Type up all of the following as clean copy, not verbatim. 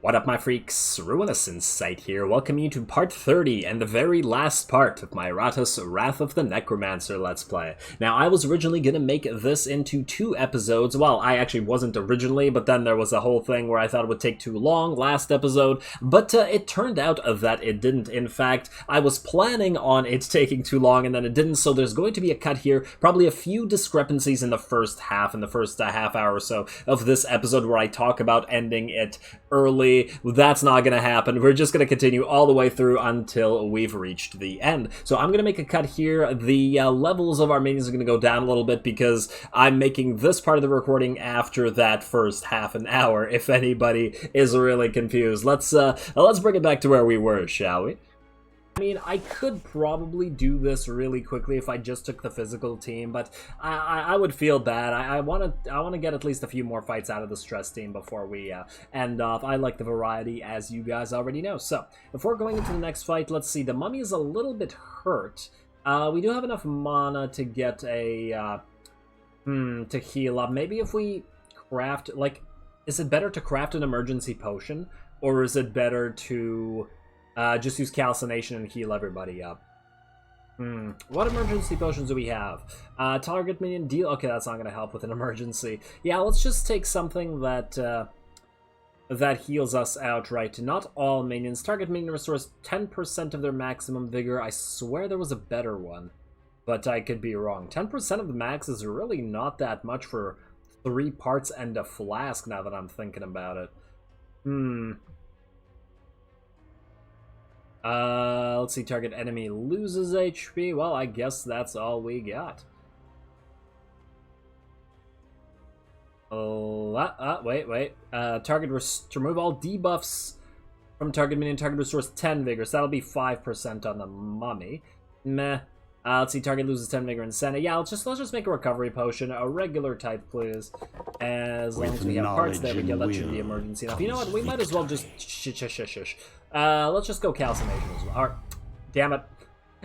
What up, my freaks? Ruinous Insight here, welcoming you to part 30 and the very last part of my Iratus Wrath of the Necromancer Let's Play. Now, I was originally going to make this into 2 episodes. Well, I actually wasn't originally, but then there was a whole thing where I thought it would take too long last episode, but it turned out that it didn't. In fact, I was planning on it taking too long, and then it didn't, so there's going to be a cut here, probably a few discrepancies in the first half, half hour or so of this episode where I talk about ending it early. That's not going to happen. We're just going to continue all the way through until we've reached the end. So I'm going to make a cut here. The levels of our minions are going to go down a little bit because I'm making this part of the recording after that first half an hour, if anybody is really confused. Let's bring it back to where we were, shall we? I mean, I could probably do this really quickly if I just took the physical team, but I would feel bad. I want to get at least a few more fights out of the stress team before we end off. I like the variety, as you guys already know. So, before going into the next fight, let's see. The mummy is a little bit hurt. We do have enough mana to get a to heal up. Maybe if we craft, like, is it better to craft an emergency potion, or is it better to just use calcination and heal everybody up? What emergency potions do we have? Target minion deal. Okay, that's not going to help with an emergency. Yeah, let's just take something that that heals us outright. Not all minions. Target minion restores 10% of their maximum vigor. I swear there was a better one, but I could be wrong. 10% of the max is really not that much for 3 parts and a flask, now that I'm thinking about it. Let's see, target enemy loses HP. Well, I guess that's all we got. Wait. Target to remove all debuffs from target minion. Target restores 10 vigor, so that'll be 5% on the mummy. Meh. Let's see, target loses 10 vigor and sanity. Yeah, let's just make a recovery potion, a regular type, please. As long as we have parts, there we go. That should be emergency enough. You know what? We might as well just shush. Let's just go calcination as well. Alright. Damn it.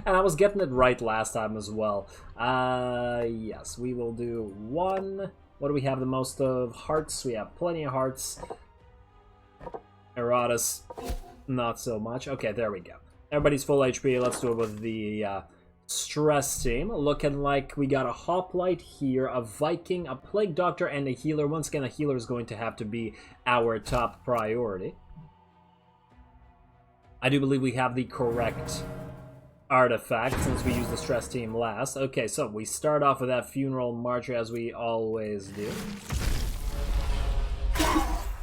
And I was getting it right last time as well. Yes, we will do 1. What do we have the most of? Hearts. We have plenty of hearts. Iratus, not so much. Okay, there we go. Everybody's full HP. Let's do it with the stress team. Looking like we got a hoplite here, a Viking, a plague doctor, and a healer. Once again, a healer is going to have to be our top priority. I do believe we have the correct artifact since we used the stress team last. Okay, so we start off with that funeral march as we always do.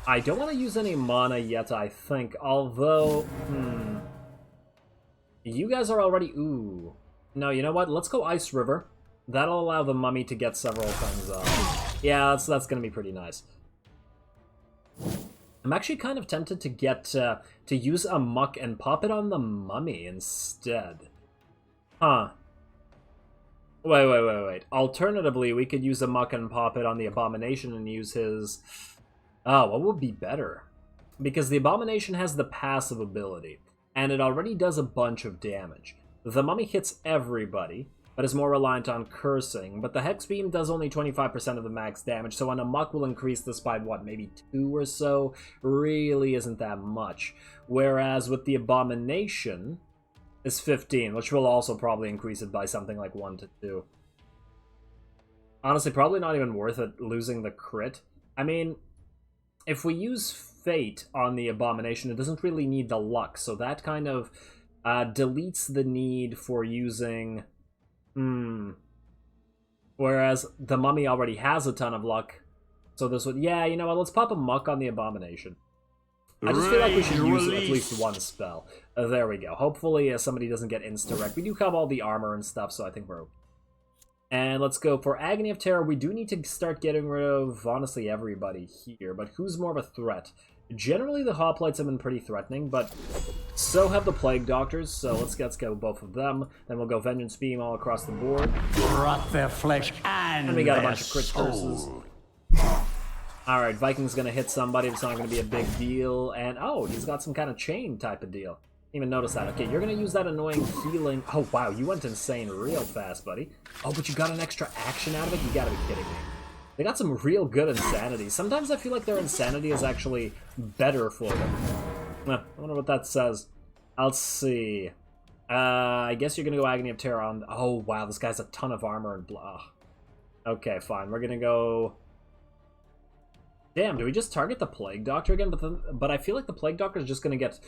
I don't want to use any mana yet, I think, although, you guys are already, no, you know what? Let's go Ice River. That'll allow the mummy to get several things off. Yeah, that's gonna be pretty nice. I'm actually kind of tempted to get to use a muck and pop it on the mummy instead. Huh. Wait. Alternatively, we could use a muck and pop it on the abomination and use his... Oh, what would be better? Because the abomination has the passive ability, and it already does a bunch of damage. The mummy hits everybody, but is more reliant on cursing, but the Hex Beam does only 25% of the max damage, so an Amok will increase this by, what, maybe 2 or so? Really isn't that much. Whereas with the Abomination, is 15, which will also probably increase it by something like 1 to 2. Honestly, probably not even worth it losing the crit. I mean, if we use Fate on the Abomination, it doesn't really need the luck, so that kind of deletes the need for using... Whereas the mummy already has a ton of luck. So this would... Yeah, you know what? Let's pop a muck on the abomination. I just feel like we should use at least 1 spell. There we go. Hopefully somebody doesn't get insta-wrecked. We do have all the armor and stuff, so I think we're... And let's go for Agony of Terror. We do need to start getting rid of, honestly, everybody here. But who's more of a threat? Generally, the hoplites have been pretty threatening, but so have the plague doctors, so let's go both of them. Then we'll go Vengeance Beam all across the board. Rot their flesh and we got a their bunch of crit curses. soul. Alright, Viking's gonna hit somebody, it's not gonna be a big deal. And, oh, he's got some kind of chain type of deal. Didn't even notice that. Okay, you're gonna use that annoying healing... Oh, wow, you went insane real fast, buddy. Oh, but you got an extra action out of it? You gotta be kidding me. They got some real good insanity. Sometimes I feel like their insanity is actually better for them. I wonder what that says. I'll see. I guess you're gonna go Agony of Terror on... Oh, wow, this guy's a ton of armor and blah. Okay, fine. We're gonna go... Damn, do we just target the Plague Doctor again? But I feel like the Plague Doctor is just gonna get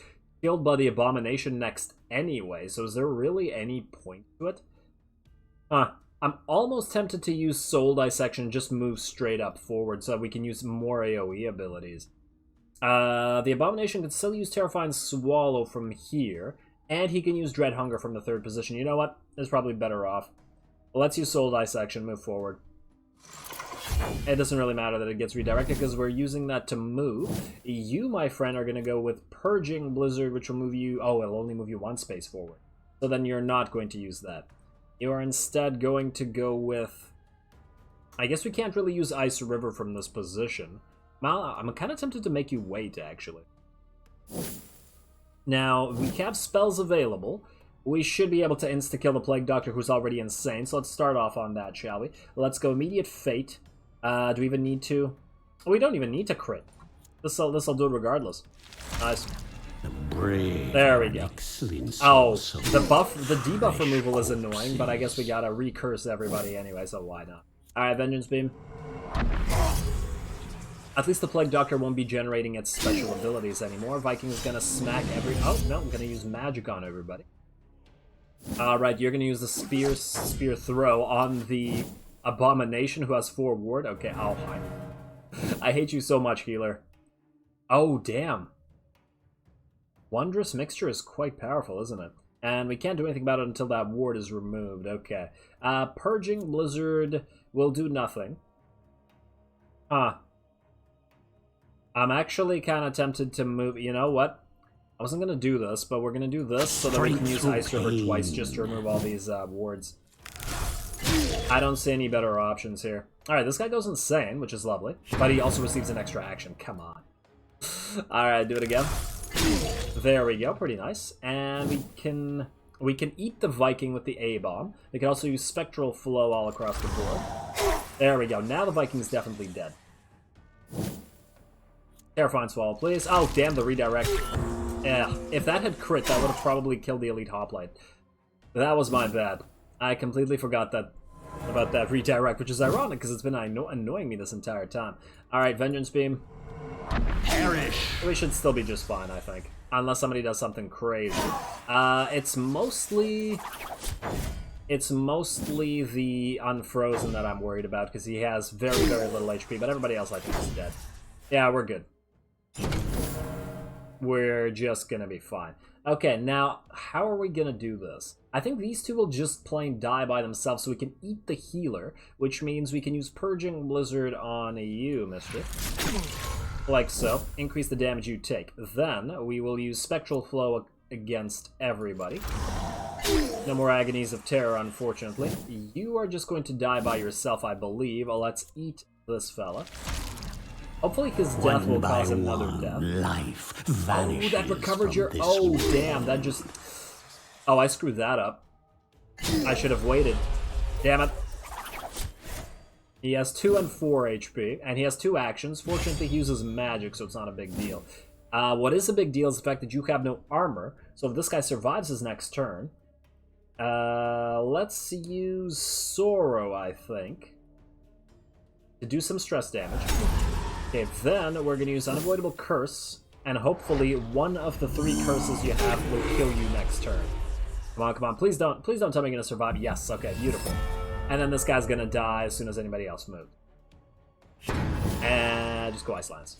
killed by the Abomination next anyway, so is there really any point to it? Huh. I'm almost tempted to use Soul Dissection and just move straight up forward so that we can use more AoE abilities. The Abomination can still use Terrifying Swallow from here, and he can use Dread Hunger from the third position. You know what? It's probably better off. Let's use Soul Dissection, move forward. It doesn't really matter that it gets redirected because we're using that to move. You, my friend, are going to go with Purging Blizzard, which will move you... Oh, it'll only move you one space forward. So then you're not going to use that. You are instead going to go with... I guess we can't really use Ice River from this position. Mal, I'm kind of tempted to make you wait, actually. Now, we have spells available. We should be able to insta-kill the Plague Doctor, who's already insane. So let's start off on that, shall we? Let's go Immediate Fate. Do we even need to? Oh, we don't even need to crit. This'll do it regardless. Nice. There we go. Oh, the debuff removal is annoying, but I guess we gotta recurse everybody anyway, so why not? Alright, Vengeance Beam. At least the Plague Doctor won't be generating its special abilities anymore. Viking is gonna smack every... Oh, no, I'm gonna use Magic on everybody. Alright, you're gonna use the Spear Throw on the Abomination, who has 4 ward. Okay, oh, I hate you so much, healer. Oh, damn. Wondrous Mixture is quite powerful, isn't it? And we can't do anything about it until that ward is removed. Okay. Purging Blizzard will do nothing. Huh. I'm actually kind of tempted to move... You know what? I wasn't going to do this, but we're going to do this so that we can use Ice River twice just to remove all these wards. I don't see any better options here. Alright, this guy goes insane, which is lovely. But he also receives an extra action. Come on. Alright, do it again. There we go, pretty nice. And we can eat the Viking with the A-bomb. We can also use Spectral Flow all across the board. There we go. Now the Viking's definitely dead. Terrifying Swallow, please. Oh, damn, the redirect. Yeah, if that had crit, that would have probably killed the Elite Hoplite. That was my bad. I completely forgot about that redirect, which is ironic because it's been annoying me this entire time. Alright, Vengeance Beam. Perish! We should still be just fine, I think. Unless somebody does something crazy. It's mostly the Unfrozen that I'm worried about, because he has very, very little HP, but everybody else I think is dead. Yeah, we're good. We're just gonna be fine. Okay, now, how are we gonna do this? I think these two will just plain die by themselves, so we can eat the healer, which means we can use Purging Blizzard on you, mister. Like so. Increase the damage you take. Then, we will use Spectral Flow against everybody. No more Agonies of Terror, unfortunately. You are just going to die by yourself, I believe. Let's eat this fella. Hopefully his death will cause another death. Life vanishes. Oh, that recovered your... Oh, damn, that just... Oh, I screwed that up. I should have waited. Damn it. He has 2 and 4 HP, and he has 2 actions. Fortunately, he uses magic, so it's not a big deal. What is a big deal is the fact that you have no armor, so if this guy survives his next turn... let's use Sorrow, I think, to do some stress damage. Okay, then we're going to use Unavoidable Curse, and hopefully one of the 3 curses you have will kill you next turn. Come on, come on. Please don't tell me you're going to survive. Yes, okay, beautiful. And then this guy's going to die as soon as anybody else moves. And just go Ice Lance.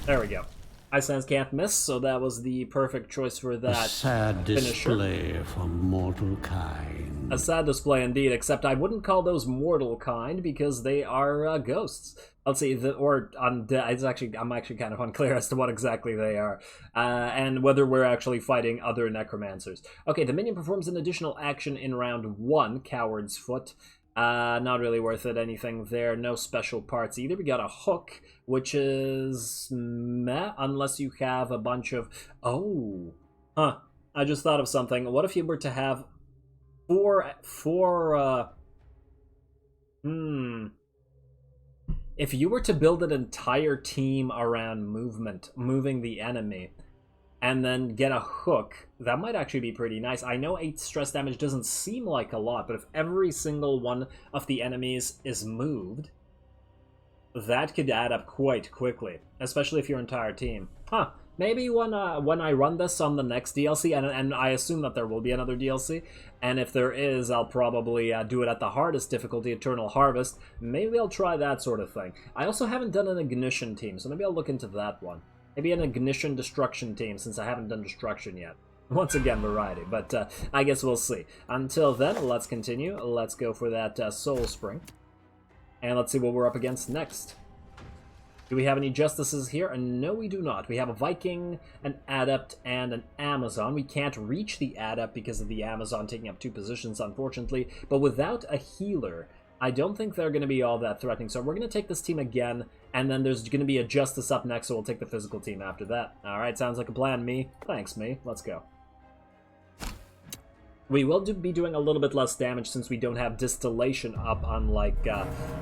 There we go. Ice Lance can't miss, so that was the perfect choice for that A sad finisher. display for mortal kind. A sad display indeed, except I wouldn't call those mortal kind because they are ghosts. Let's see, I'm actually kind of unclear as to what exactly they are, and whether we're actually fighting other necromancers. Okay, the minion performs an additional action in round 1, Coward's Foot. Not really worth it, anything there. No special parts either. We got a hook, which is meh, unless you have a bunch of... Oh, huh. I just thought of something. What if you were to have four if you were to build an entire team around movement, moving the enemy, and then get a hook, that might actually be pretty nice. I know 8 stress damage doesn't seem like a lot, but if every single one of the enemies is moved, that could add up quite quickly, especially if your entire team. Huh. Maybe when I run this on the next DLC, and I assume that there will be another DLC, and if there is, I'll probably do it at the hardest difficulty, Eternal Harvest. Maybe I'll try that sort of thing. I also haven't done an Ignition team, so maybe I'll look into that one. Maybe an Ignition Destruction team, since I haven't done Destruction yet. Once again, variety, but I guess we'll see. Until then, let's continue. Let's go for that Soul Spring. And let's see what we're up against next. Do we have any Justices here? No, we do not. We have a Viking, an Adept, and an Amazon. We can't reach the Adept because of the Amazon taking up 2 positions, unfortunately. But without a healer, I don't think they're going to be all that threatening. So we're going to take this team again, and then there's going to be a Justice up next, so we'll take the physical team after that. Alright, sounds like a plan, me. Thanks, me. Let's go. We will be doing a little bit less damage since we don't have Distillation up, unlike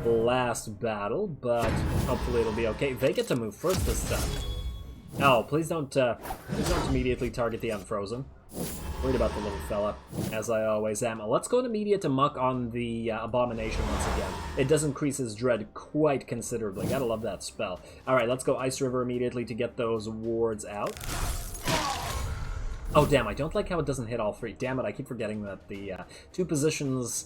last battle, but hopefully it'll be okay. They get to move first this time. Oh, please don't immediately target the Unfrozen. Worried about the little fella, as I always am. Let's go an immediate to muck on the Abomination once again. It does increase his dread quite considerably. Gotta love that spell. Alright, let's go Ice River immediately to get those wards out. Oh, damn, I don't like how it doesn't hit all 3. Damn it, I keep forgetting that the 2 positions...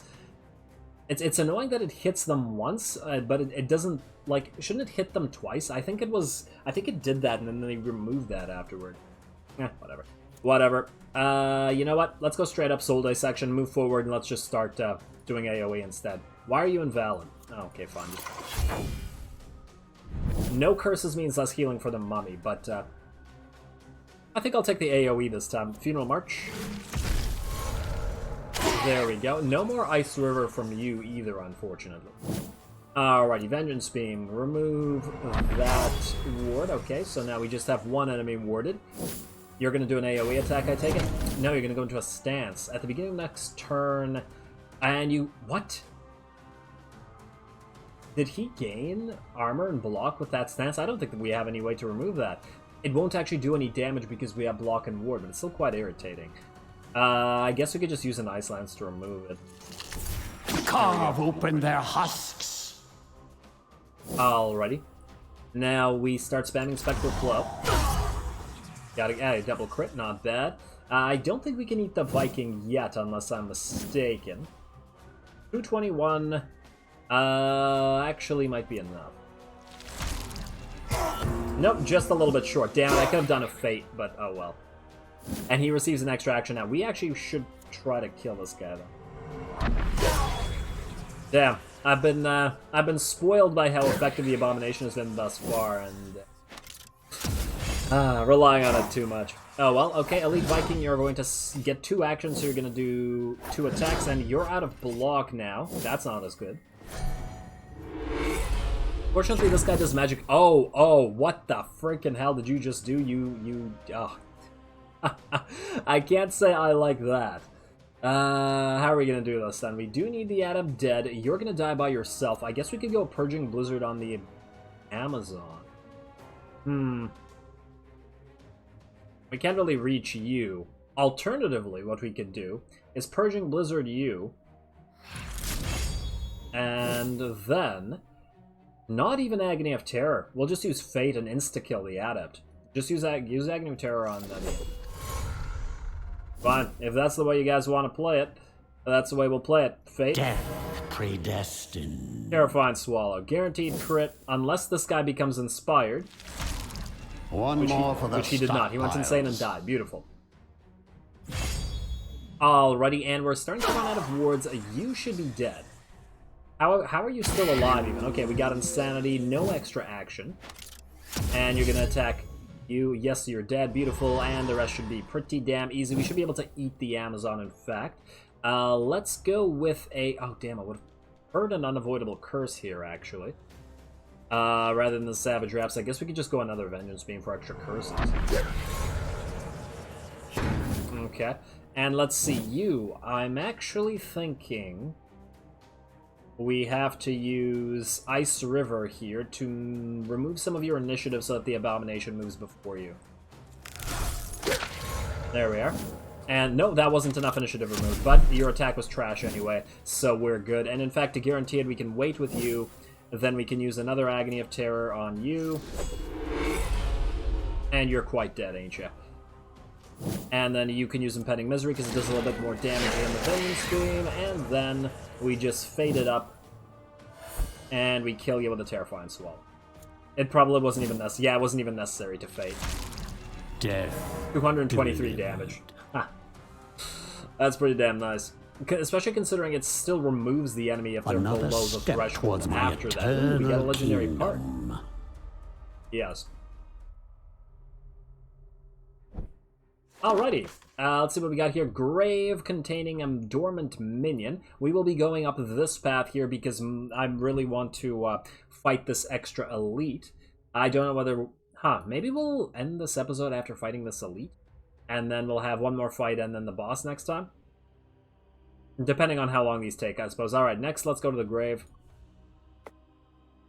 It's annoying that it hits them once, but it doesn't, like, shouldn't it hit them twice? I think it did that, and then they removed that afterward. Whatever. Whatever. You know what? Let's go straight up Soul Dissection, move forward, and let's just start doing AoE instead. Why are you invalid? Oh, okay, fine. No curses means less healing for the mummy, but... I think I'll take the AoE this time. Funeral March. There we go. No more Ice River from you either, unfortunately. Alrighty, Vengeance Beam. Remove that ward. Okay, so now we just have 1 enemy warded. You're going to do an AoE attack, I take it? No, you're going to go into a stance. At the beginning of next turn, and you... What? Did he gain armor and block with that stance? I don't think that we have any way to remove that. It won't actually do any damage because we have block and ward, but it's still quite irritating. I guess we could just use an Ice Lance to remove it. Carve open their husks. Alrighty. Now we start spamming Spectral Flow. Got a double crit, not bad. I don't think we can eat the Viking yet, unless I'm mistaken. 221 actually might be enough. Nope, just a little bit short. Damn it, I could have done a Fate, but oh well. And he receives an extra action now. We actually should try to kill this guy, though. Damn, I've been spoiled by how effective the Abomination has been thus far, and relying on it too much. Oh well, okay, Elite Viking, you're going to get 2 actions, so you're going to do 2 attacks, and you're out of block now. That's not as good. Fortunately, this guy does magic. Oh, what the freaking hell did you just do? Oh. I can't say I like that. How are we gonna do this then? We do need the Adept dead. You're gonna die by yourself. I guess we could go Purging Blizzard on the Amazon. We can't really reach you. Alternatively, what we could do is Purging Blizzard you. And then... Not even Agony of Terror. We'll just use Fate and insta-kill the Adept. Just use Agony of Terror on them. Fine. If that's the way you guys want to play it, that's the way we'll play it. Fate. Death predestined. Terrifying Swallow. Guaranteed crit, unless this guy becomes inspired. One more for the Which he did not. He went insane and died. Beautiful. Alrighty, and we're starting to run out of wards. You should be dead. How are you still alive even? Okay, we got Insanity, no extra action. And you're gonna attack you. Yes, you're dead. Beautiful. And the rest should be pretty damn easy. We should be able to eat the Amazon, in fact. Let's go with a... Oh, damn, I would have heard an Unavoidable Curse here, actually. Rather than the Savage Raps, I guess we could just go another Vengeance Beam for extra curses. Okay. And let's see, you. I'm actually thinking... we have to use Ice River here to remove some of your initiative so that the Abomination moves before you. There we are. And no, that wasn't enough initiative removed, but your attack was trash anyway, so we're good. And in fact, to guarantee it, we can wait with you, then we can use another Agony of Terror on you. And you're quite dead, ain't you? And then you can use Impending Misery because it does a little bit more damage than the Vein Stream, and then we just fade it up, and we kill you with a Terrifying Swallow. It probably wasn't even necessary. Yeah, it wasn't even necessary to fade. Death. 223 damage. Ha. That's pretty damn nice. Especially considering it still removes the enemy if they're Another below the step threshold towards my after that. Ooh, we get a legendary part. kingdom. Yes. Alrighty, let's see what we got here. Grave containing a dormant minion. We will be going up this path here because I really want to fight this extra elite. I don't know whether... maybe we'll end this episode after fighting this elite. And then we'll have one more fight and then the boss next time. Depending on how long these take, I suppose. Alright, next let's go to the grave.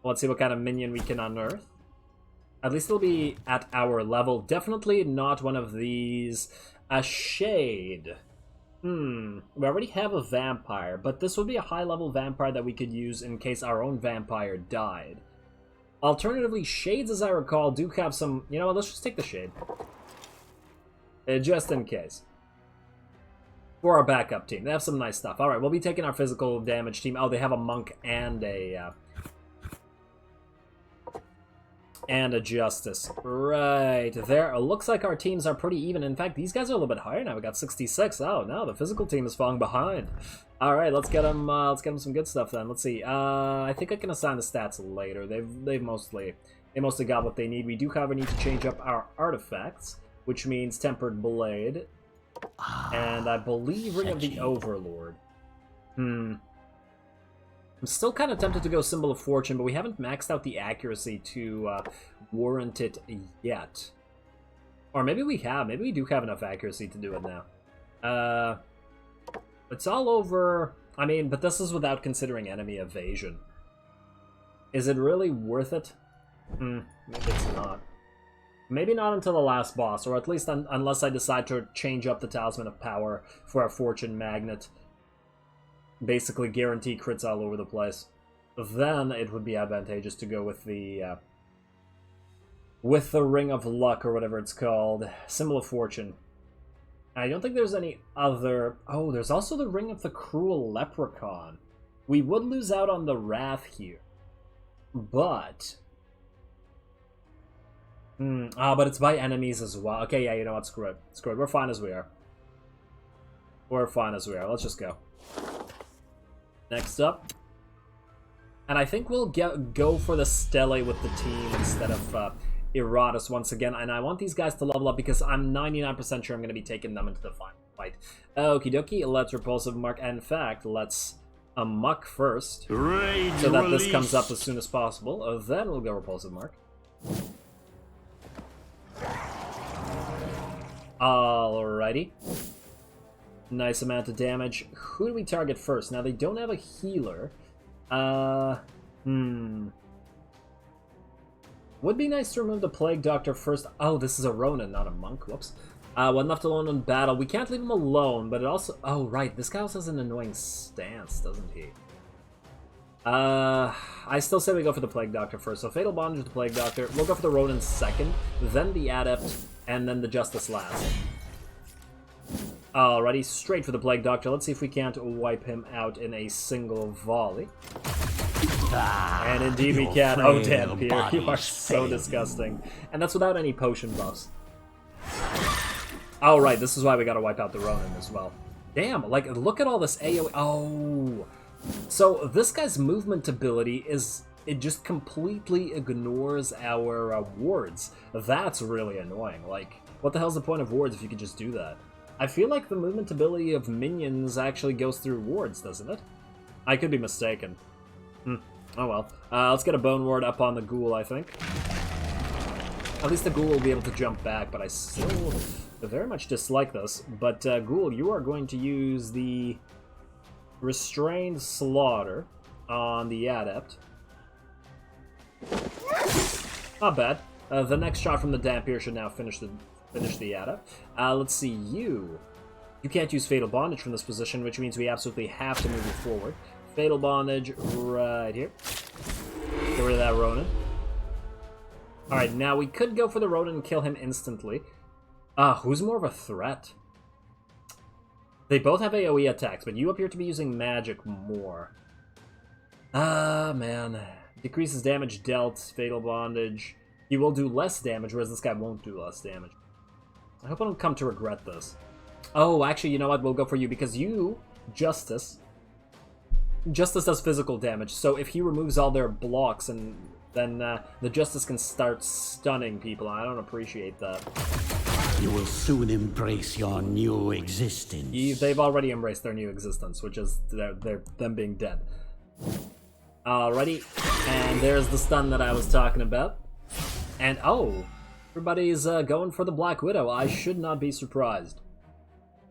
Let's see what kind of minion we can unearth. At least it'll be at our level. Definitely not one of these. A shade. We already have a vampire, but this would be a high-level vampire that we could use in case our own vampire died. Alternatively, shades, as I recall, do have some... You know what, let's just take the shade. Just in case. For our backup team. They have some nice stuff. Alright, we'll be taking our physical damage team. Oh, they have a monk and a justice. Right there. It looks like our teams are pretty even. In fact, these guys are a little bit higher now. We got 66. Oh, no, the physical team is falling behind. Alright, let's get them some good stuff then. Let's see. I think I can assign the stats later. They mostly got what they need. We do, however, need to change up our artifacts, which means Tempered Blade. And I believe Ring of the Overlord. I'm still kind of tempted to go Symbol of Fortune, but we haven't maxed out the accuracy to warrant it yet. Or maybe we have. Maybe we do have enough accuracy to do it now. It's all over... I mean, but this is without considering enemy evasion. Is it really worth it? Maybe it's not. Maybe not until the last boss, or at least unless I decide to change up the Talisman of Power for our Fortune Magnet. Basically guarantee crits all over the place. Then it would be advantageous to go with the Ring of Luck, or whatever it's called. Symbol of Fortune. I don't think there's any other... Oh, there's also the Ring of the Cruel Leprechaun. We would lose out on the Wrath here. But... but it's by enemies as well. Okay, yeah, you know what? Screw it. Screw it. We're fine as we are. We're fine as we are. Let's just go. Next up. And I think we'll go for the Stele with the team instead of Iratus once again. And I want these guys to level up because I'm 99% sure I'm going to be taking them into the final fight. Okie dokie. Let's Repulsive Mark. And in fact, let's Muck first. Rage so that release. this comes up as soon as possible. Then we'll go Repulsive Mark. Alrighty. Nice amount of damage. Who do we target first? Now, they don't have a healer. Would be nice to remove the Plague Doctor first. Oh, this is a Ronin, not a monk. Whoops. One left alone in battle. We can't leave him alone, but it also... Oh, right. This guy also has an annoying stance, doesn't he? I still say we go for the Plague Doctor first. So Fatal Bondage, the Plague Doctor. We'll go for the Ronin second, then the Adept, and then the Justice last. Alrighty, straight for the Plague Doctor. Let's see if we can't wipe him out in a single volley. And indeed we can. Oh, damn, Pierre, you are so disgusting. And that's without any potion buffs. Alright, this is why we gotta wipe out the Ronin as well. Damn, like, look at all this AoE. Oh... So, this guy's movement ability is... It just completely ignores our wards. That's really annoying. Like, what the hell's the point of wards if you could just do that? I feel like the movement ability of minions actually goes through wards, doesn't it? I could be mistaken. Oh well. Let's get a Bone Ward up on the Ghoul, I think. At least the Ghoul will be able to jump back, but I still very much dislike this. But, Ghoul, you are going to use the... Restrained Slaughter on the Adept. Not bad. The next shot from the Dampier should now finish the Adept. Let's see, you. You can't use Fatal Bondage from this position, which means we absolutely have to move you forward. Fatal Bondage right here. Get rid of that Ronin. Alright, now we could go for the Ronin and kill him instantly. Who's more of a threat? They both have AoE attacks, but you appear to be using magic more. Man. Decreases damage dealt, Fatal Bondage. He will do less damage, whereas this guy won't do less damage. I hope I don't come to regret this. Oh, actually, you know what? We'll go for you, because you, Justice does physical damage, so if he removes all their blocks, and then the Justice can start stunning people. I don't appreciate that. You will soon embrace your new existence. They've already embraced their new existence, which is them being dead. Alrighty, and there's the stun that I was talking about. And oh, everybody's going for the Black Widow. I should not be surprised.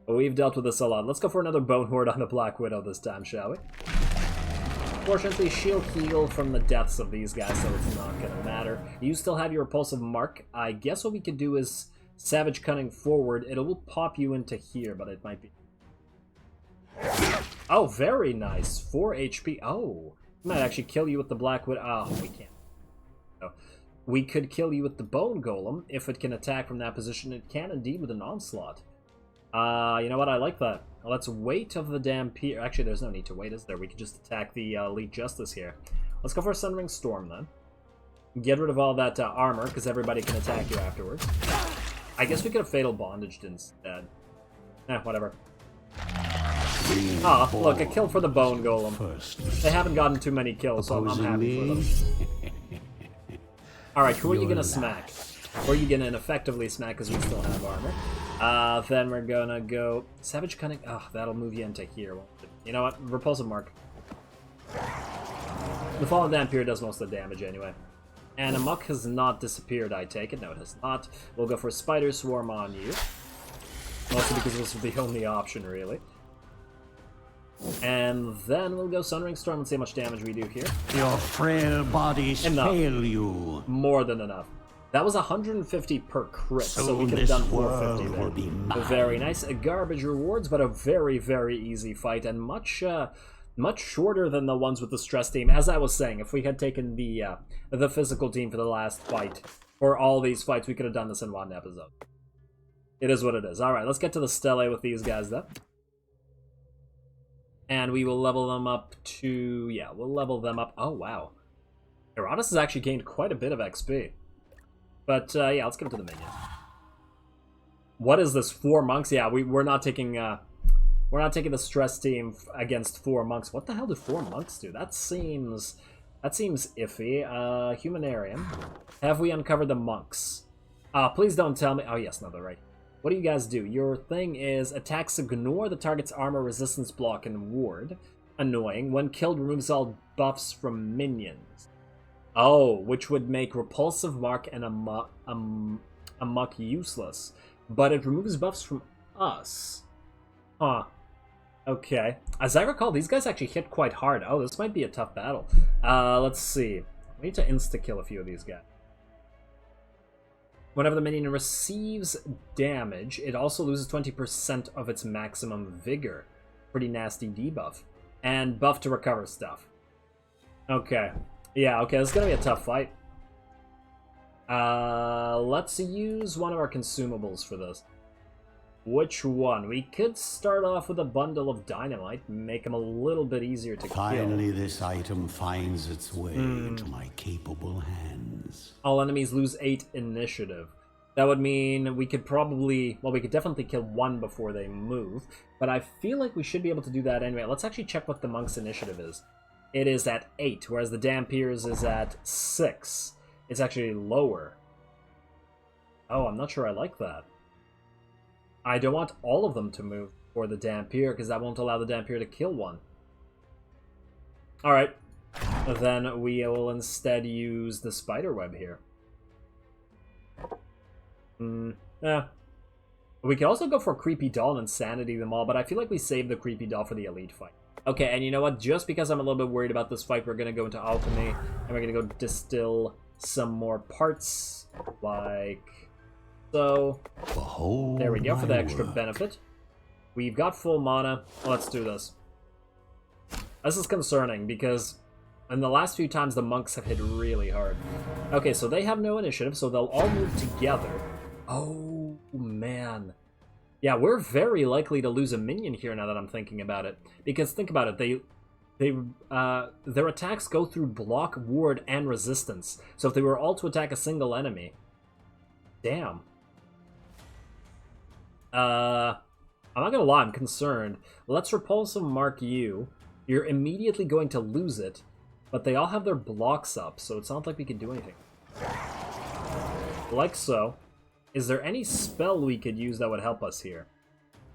But we've dealt with this a lot. Let's go for another Bone Horde on the Black Widow this time, shall we? Fortunately, she'll heal from the deaths of these guys, so it's not gonna matter. You still have your Repulsive Mark. I guess what we could do is Savage Cunning forward. It'll pop you into here, but it might be... Oh, very nice. 4 HP. Oh, we might actually kill you with the Black Widow. Oh, we can't. No. We could kill you with the Bone Golem. If it can attack from that position, it can indeed with an Onslaught. You know what? I like that. Let's wait of the Dampier. Actually, there's no need to wait, is there? We could just attack the Elite Justice here. Let's go for a Sunring Storm, then. Get rid of all that armor, because everybody can attack you afterwards. I guess we could have Fatal Bondaged instead. Whatever. Ah, look, a kill for the Bone Golem. They haven't gotten too many kills, so I'm happy for them. Alright, who are you gonna smack? Or are you gonna ineffectively smack because we still have armor? Then we're gonna go... Savage Cunning... Oh, that'll move you into here. You know what? Repulsive Mark. The Fallen Dampier does most of the damage anyway. And Amok has not disappeared, I take it. No, it has not. We'll go for Spider Swarm on you. Mostly because this is the only option, really. And then we'll go Sunring Storm and see how much damage we do here. Your frail bodies fail you. More than enough. That was 150 per crit, so we could have done 450 there. Very nice. Garbage rewards, but a very, very easy fight, and much shorter than the ones with the stress team. As I was saying, if we had taken the physical team for the last fight, or all these fights, we could have done this in one episode. It is what it is. Alright, let's get to the Stele with these guys, though. And we will level them up to... Yeah, we'll level them up. Oh, wow. Iratus has actually gained quite a bit of XP. But, yeah, let's get into the minions. What is this? 4 monks? Yeah, we're not taking the stress team against 4 monks. What the hell do 4 monks do? That seems iffy. Humanarium. Have we uncovered the monks? Please don't tell me... Oh, yes, no, they're right. What do you guys do? Your thing is attacks ignore the target's armor, resistance block, and ward. Annoying. When killed, removes all buffs from minions. Oh, which would make Repulsive Mark and Amok useless. But it removes buffs from us. Huh. Okay. As I recall, these guys actually hit quite hard. Oh, this might be a tough battle. Let's see. We need to insta-kill a few of these guys. Whenever the minion receives damage, it also loses 20% of its maximum vigor. Pretty nasty debuff. And buff to recover stuff. Okay. Yeah, okay, this is gonna be a tough fight. Let's use one of our consumables for this. Which one? We could start off with a bundle of dynamite, make them a little bit easier to kill. Finally, this item finds its way into my capable hands. All enemies lose 8 initiative. That would mean we could probably... Well, we could definitely kill 1 before they move, but I feel like we should be able to do that anyway. Let's actually check what the monk's initiative is. It is at 8, whereas the Dampiers is at 6. It's actually lower. Oh, I'm not sure I like that. I don't want all of them to move for the Dampier, because that won't allow the Dampier to kill 1. Alright. Then we will instead use the Spiderweb here. Yeah. We could also go for Creepy Doll and Insanity them all, but I feel like we saved the Creepy Doll for the Elite fight. Okay, and you know what? Just because I'm a little bit worried about this fight, we're going to go into alchemy, and we're going to go distill some more parts, like so. Behold, There we go, for the my extra work. benefit. We've got full mana. Let's do this. This is concerning, because in the last few times, the monks have hit really hard. Okay, so they have no initiative, so they'll all move together. Oh, man. Yeah, we're very likely to lose a minion here now that I'm thinking about it. Because think about it, their attacks go through block, ward, and resistance. So if they were all to attack a single enemy, damn. I'm not gonna lie, I'm concerned. Let's Repulsive Mark you. You're immediately going to lose it, but they all have their blocks up, so it's not like we can do anything. Like so. Is there any spell we could use that would help us here?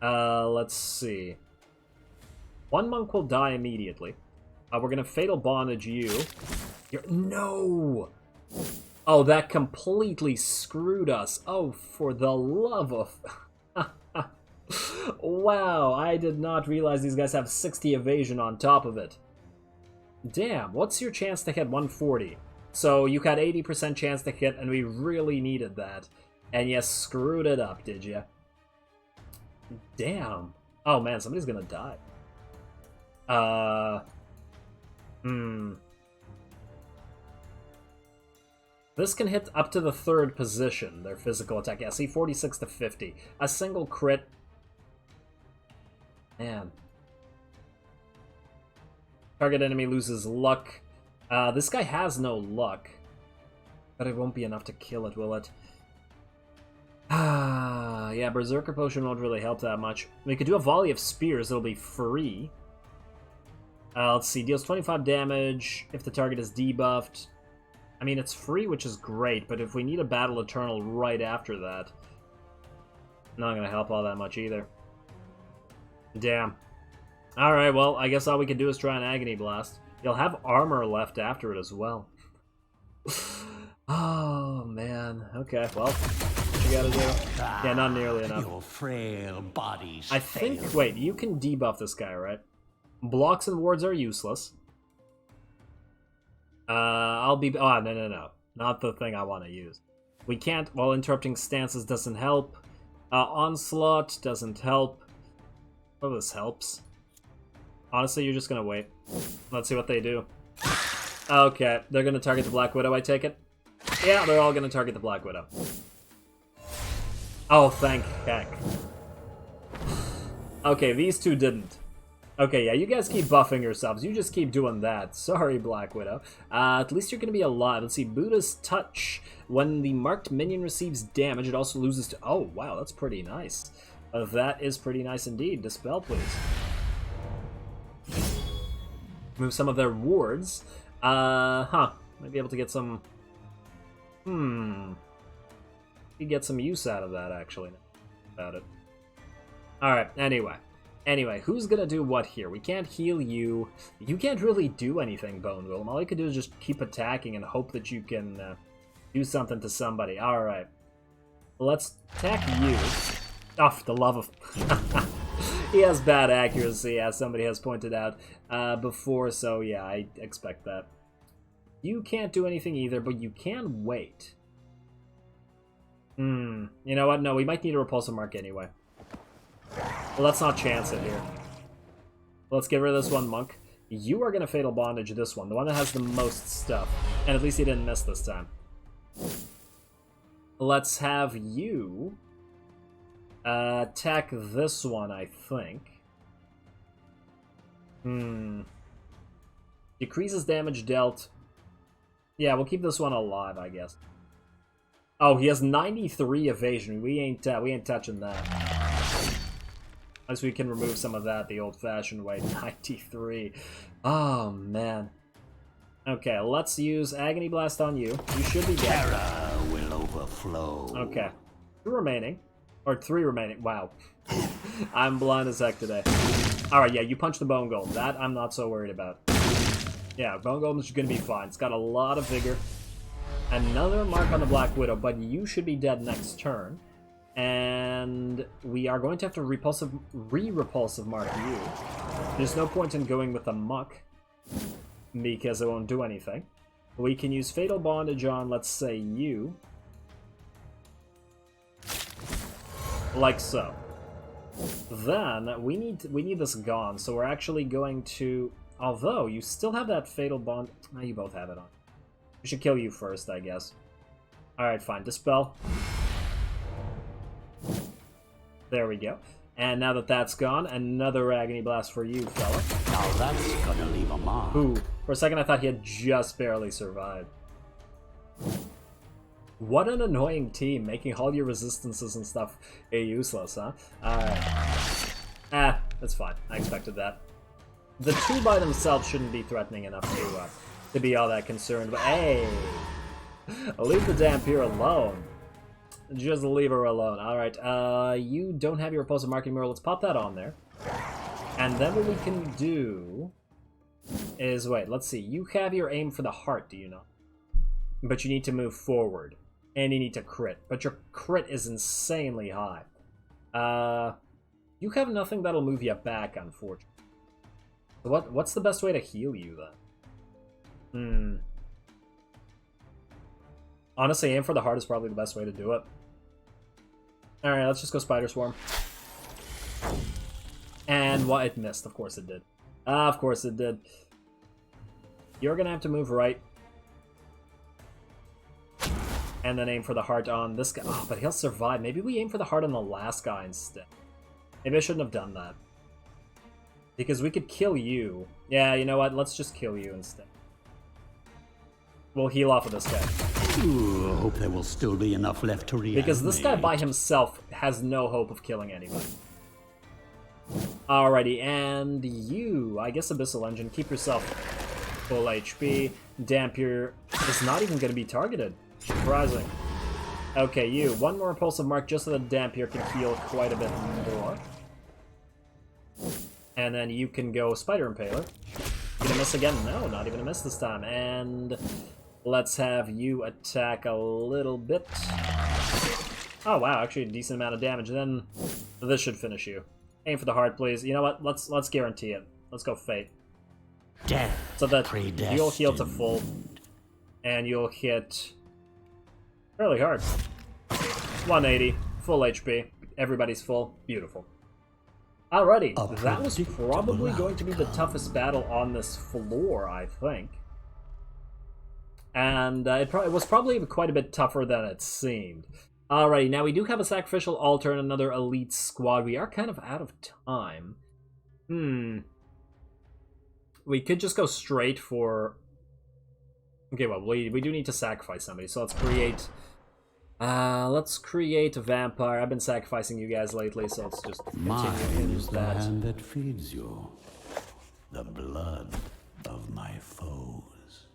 Let's see. One monk will die immediately. We're gonna Fatal Bondage you. No! Oh, that completely screwed us. Oh, for the love of... Wow, I did not realize these guys have 60 evasion on top of it. Damn, what's your chance to hit 140? So you had 80% chance to hit, and we really needed that. And you screwed it up, did you? Damn. Oh man, somebody's gonna die. This can hit up to the 3rd position, their physical attack. Yeah, see, 46 to 50. A single crit. Man. Target enemy loses luck. This guy has no luck. But it won't be enough to kill it, will it? Yeah, Berserker Potion won't really help that much. We could do a Volley of Spears, it'll be free. Let's see, deals 25 damage if the target is debuffed. I mean, it's free, which is great, but if we need a Battle Eternal right after that, not gonna help all that much either. Damn. Alright, well, I guess all we can do is try an Agony Blast. You'll have armor left after it as well. Oh, man. Okay, well, what you gotta do? Yeah, not nearly enough. Your frail bodies I think, fail. wait, you can debuff this guy, right? Blocks and wards are useless. I'll be... Oh, no. Not the thing I want to use. We can't... Well, Interrupting Stances doesn't help. Onslaught doesn't help. Oh, this helps. Honestly, you're just gonna wait. Let's see what they do. Okay, they're gonna target the Black Widow, I take it? Yeah, they're all gonna target the Black Widow. Oh, thank heck. Okay, these two didn't. Okay, yeah, you guys keep buffing yourselves. You just keep doing that. Sorry, Black Widow. At least you're gonna be alive. Let's see, Buddha's Touch. When the marked minion receives damage, it also loses to... Oh, wow, that's pretty nice. That is pretty nice indeed. Dispel, please. Move some of their wards. Might be able to get some... You get some use out of that, actually. About it. Alright, Anyway, who's gonna do what here? We can't heal you. You can't really do anything, Bone Golem. All you can do is just keep attacking and hope that you can do something to somebody. Alright. Let's attack you. Oh, for the love of... He has bad accuracy, as somebody has pointed out before, so yeah, I expect that. You can't do anything either, but you can wait. You know what? No, we might need a Repulsive Mark anyway. Well, let's not chance it here. Let's get rid of this one, Monk. You are going to Fatal Bondage this one, the one that has the most stuff. And at least he didn't miss this time. Let's have you attack this one, I think. Decreases damage dealt. Yeah, we'll keep this one alive, I guess. Oh, he has 93 evasion. We ain't touching that. Unless we can remove some of that the old-fashioned way. 93. Oh, man. Okay, let's use Agony Blast on you. You should be dead. Terror will overflow. Okay. 2 remaining. Or 3 remaining. Wow. I'm blind as heck today. Alright, yeah, you punch the Bone Golem. That I'm not so worried about. Yeah, Bone Golem's gonna be fine. It's got a lot of vigor. Another mark on the Black Widow, but you should be dead next turn. And we are going to have to re-repulsive mark you. There's no point in going with the muck, because it won't do anything. We can use Fatal Bondage on, let's say, you. Like so. Then, we need this gone, so we're actually going to... Although, you still have that Fatal Bond... No, you both have it on. We should kill you first, I guess. Alright, fine. Dispel. There we go. And now that that's gone, another Agony Blast for you, fella. Now that's gonna leave a mark. Ooh, for a second I thought he had just barely survived. What an annoying team, making all your resistances and stuff useless, huh? Alright. That's fine. I expected that. The two by themselves shouldn't be threatening enough to be all that concerned, but hey! Leave the Dampier alone. Just leave her alone. Alright, you don't have your repulsive marking mirror. Let's pop that on there. And then what we can do is, wait, let's see. You have your aim for the heart, do you not? But you need to move forward. And you need to crit. But your crit is insanely high. You have nothing that'll move you back, unfortunately. What's the best way to heal you, then? Honestly, aim for the heart is probably the best way to do it. Alright, let's just go Spider Swarm. And what? It missed. Of course it did. Of course it did. You're gonna have to move right. And then aim for the heart on this guy. Oh, but he'll survive. Maybe we aim for the heart on the last guy instead. Maybe I shouldn't have done that. Because we could kill you. Yeah, you know what? Let's just kill you instead. We'll heal off of this guy. Ooh, I hope there will still be enough left to reanimate. Because this guy by himself has no hope of killing anybody. Alrighty, and you, I guess Abyssal Engine, keep yourself full HP. Dampier is not even going to be targeted. Surprising. Okay, you, one more Repulsive Mark just so that Dampier can heal quite a bit more. And then you can go Spider Impaler. Gonna miss again? No, not even a miss this time. And let's have you attack a little bit. Oh wow, actually a decent amount of damage. Then this should finish you. Aim for the heart, please. You know what? Let's guarantee it. Let's go Fate. Death so that you'll heal to full, and you'll hit fairly hard. 180, full HP. Everybody's full. Beautiful. Alrighty, that was probably going to be the toughest battle on this floor, I think. And it was probably quite a bit tougher than it seemed. Alrighty, now we do have a Sacrificial Altar and another Elite Squad. We are kind of out of time. We could just go straight for... Okay, well, we do need to sacrifice somebody, so let's create... let's create a vampire. I've been sacrificing you guys lately, so let's just continue is the hand that feeds you. The blood of my foes.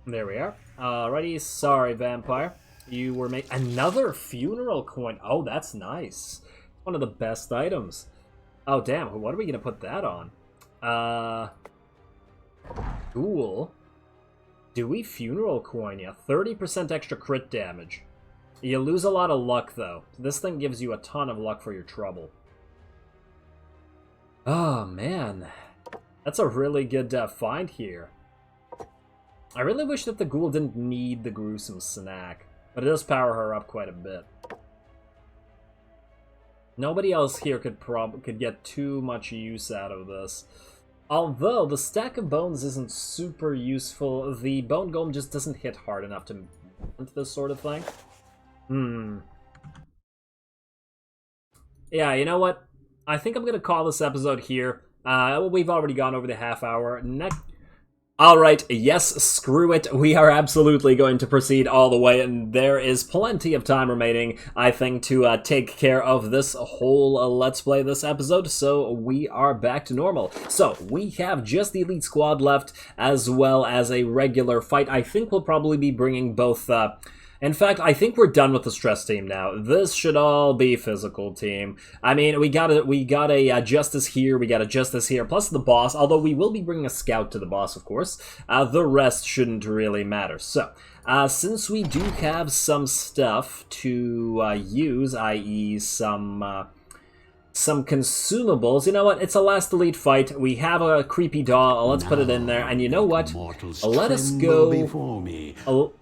There we are. Alrighty, sorry, vampire. You were made another funeral coin. Oh, that's nice. One of the best items. Oh, damn. What are we gonna put that on? Ghoul. Do we funeral coin you? 30% extra crit damage. You lose a lot of luck, though. This thing gives you a ton of luck for your trouble. Oh, man. That's a really good find here. I really wish that the ghoul didn't need the gruesome snack, but it does power her up quite a bit. Nobody else here could get too much use out of this. Although, the stack of bones isn't super useful, the bone golem just doesn't hit hard enough to want this sort of thing. Yeah, you know what? I think I'm going to call this episode here. We've already gone over the half hour. Alright, yes, screw it. We are absolutely going to proceed all the way, and there is plenty of time remaining, I think, to take care of this whole Let's Play this episode, so we are back to normal. So, we have just the Elite Squad left, as well as a regular fight. I think we'll probably be bringing both... In fact, I think we're done with the stress team now. This should all be physical team. I mean, we got a Justice here, we got a Justice here, plus the boss, although we will be bringing a Scout to the boss, of course. The rest shouldn't really matter. So, since we do have some stuff to use, i.e. some some consumables. You know what? It's a last elite fight. We have a creepy doll. Let's put it in there. And you know what? Let us go... Before me. Well,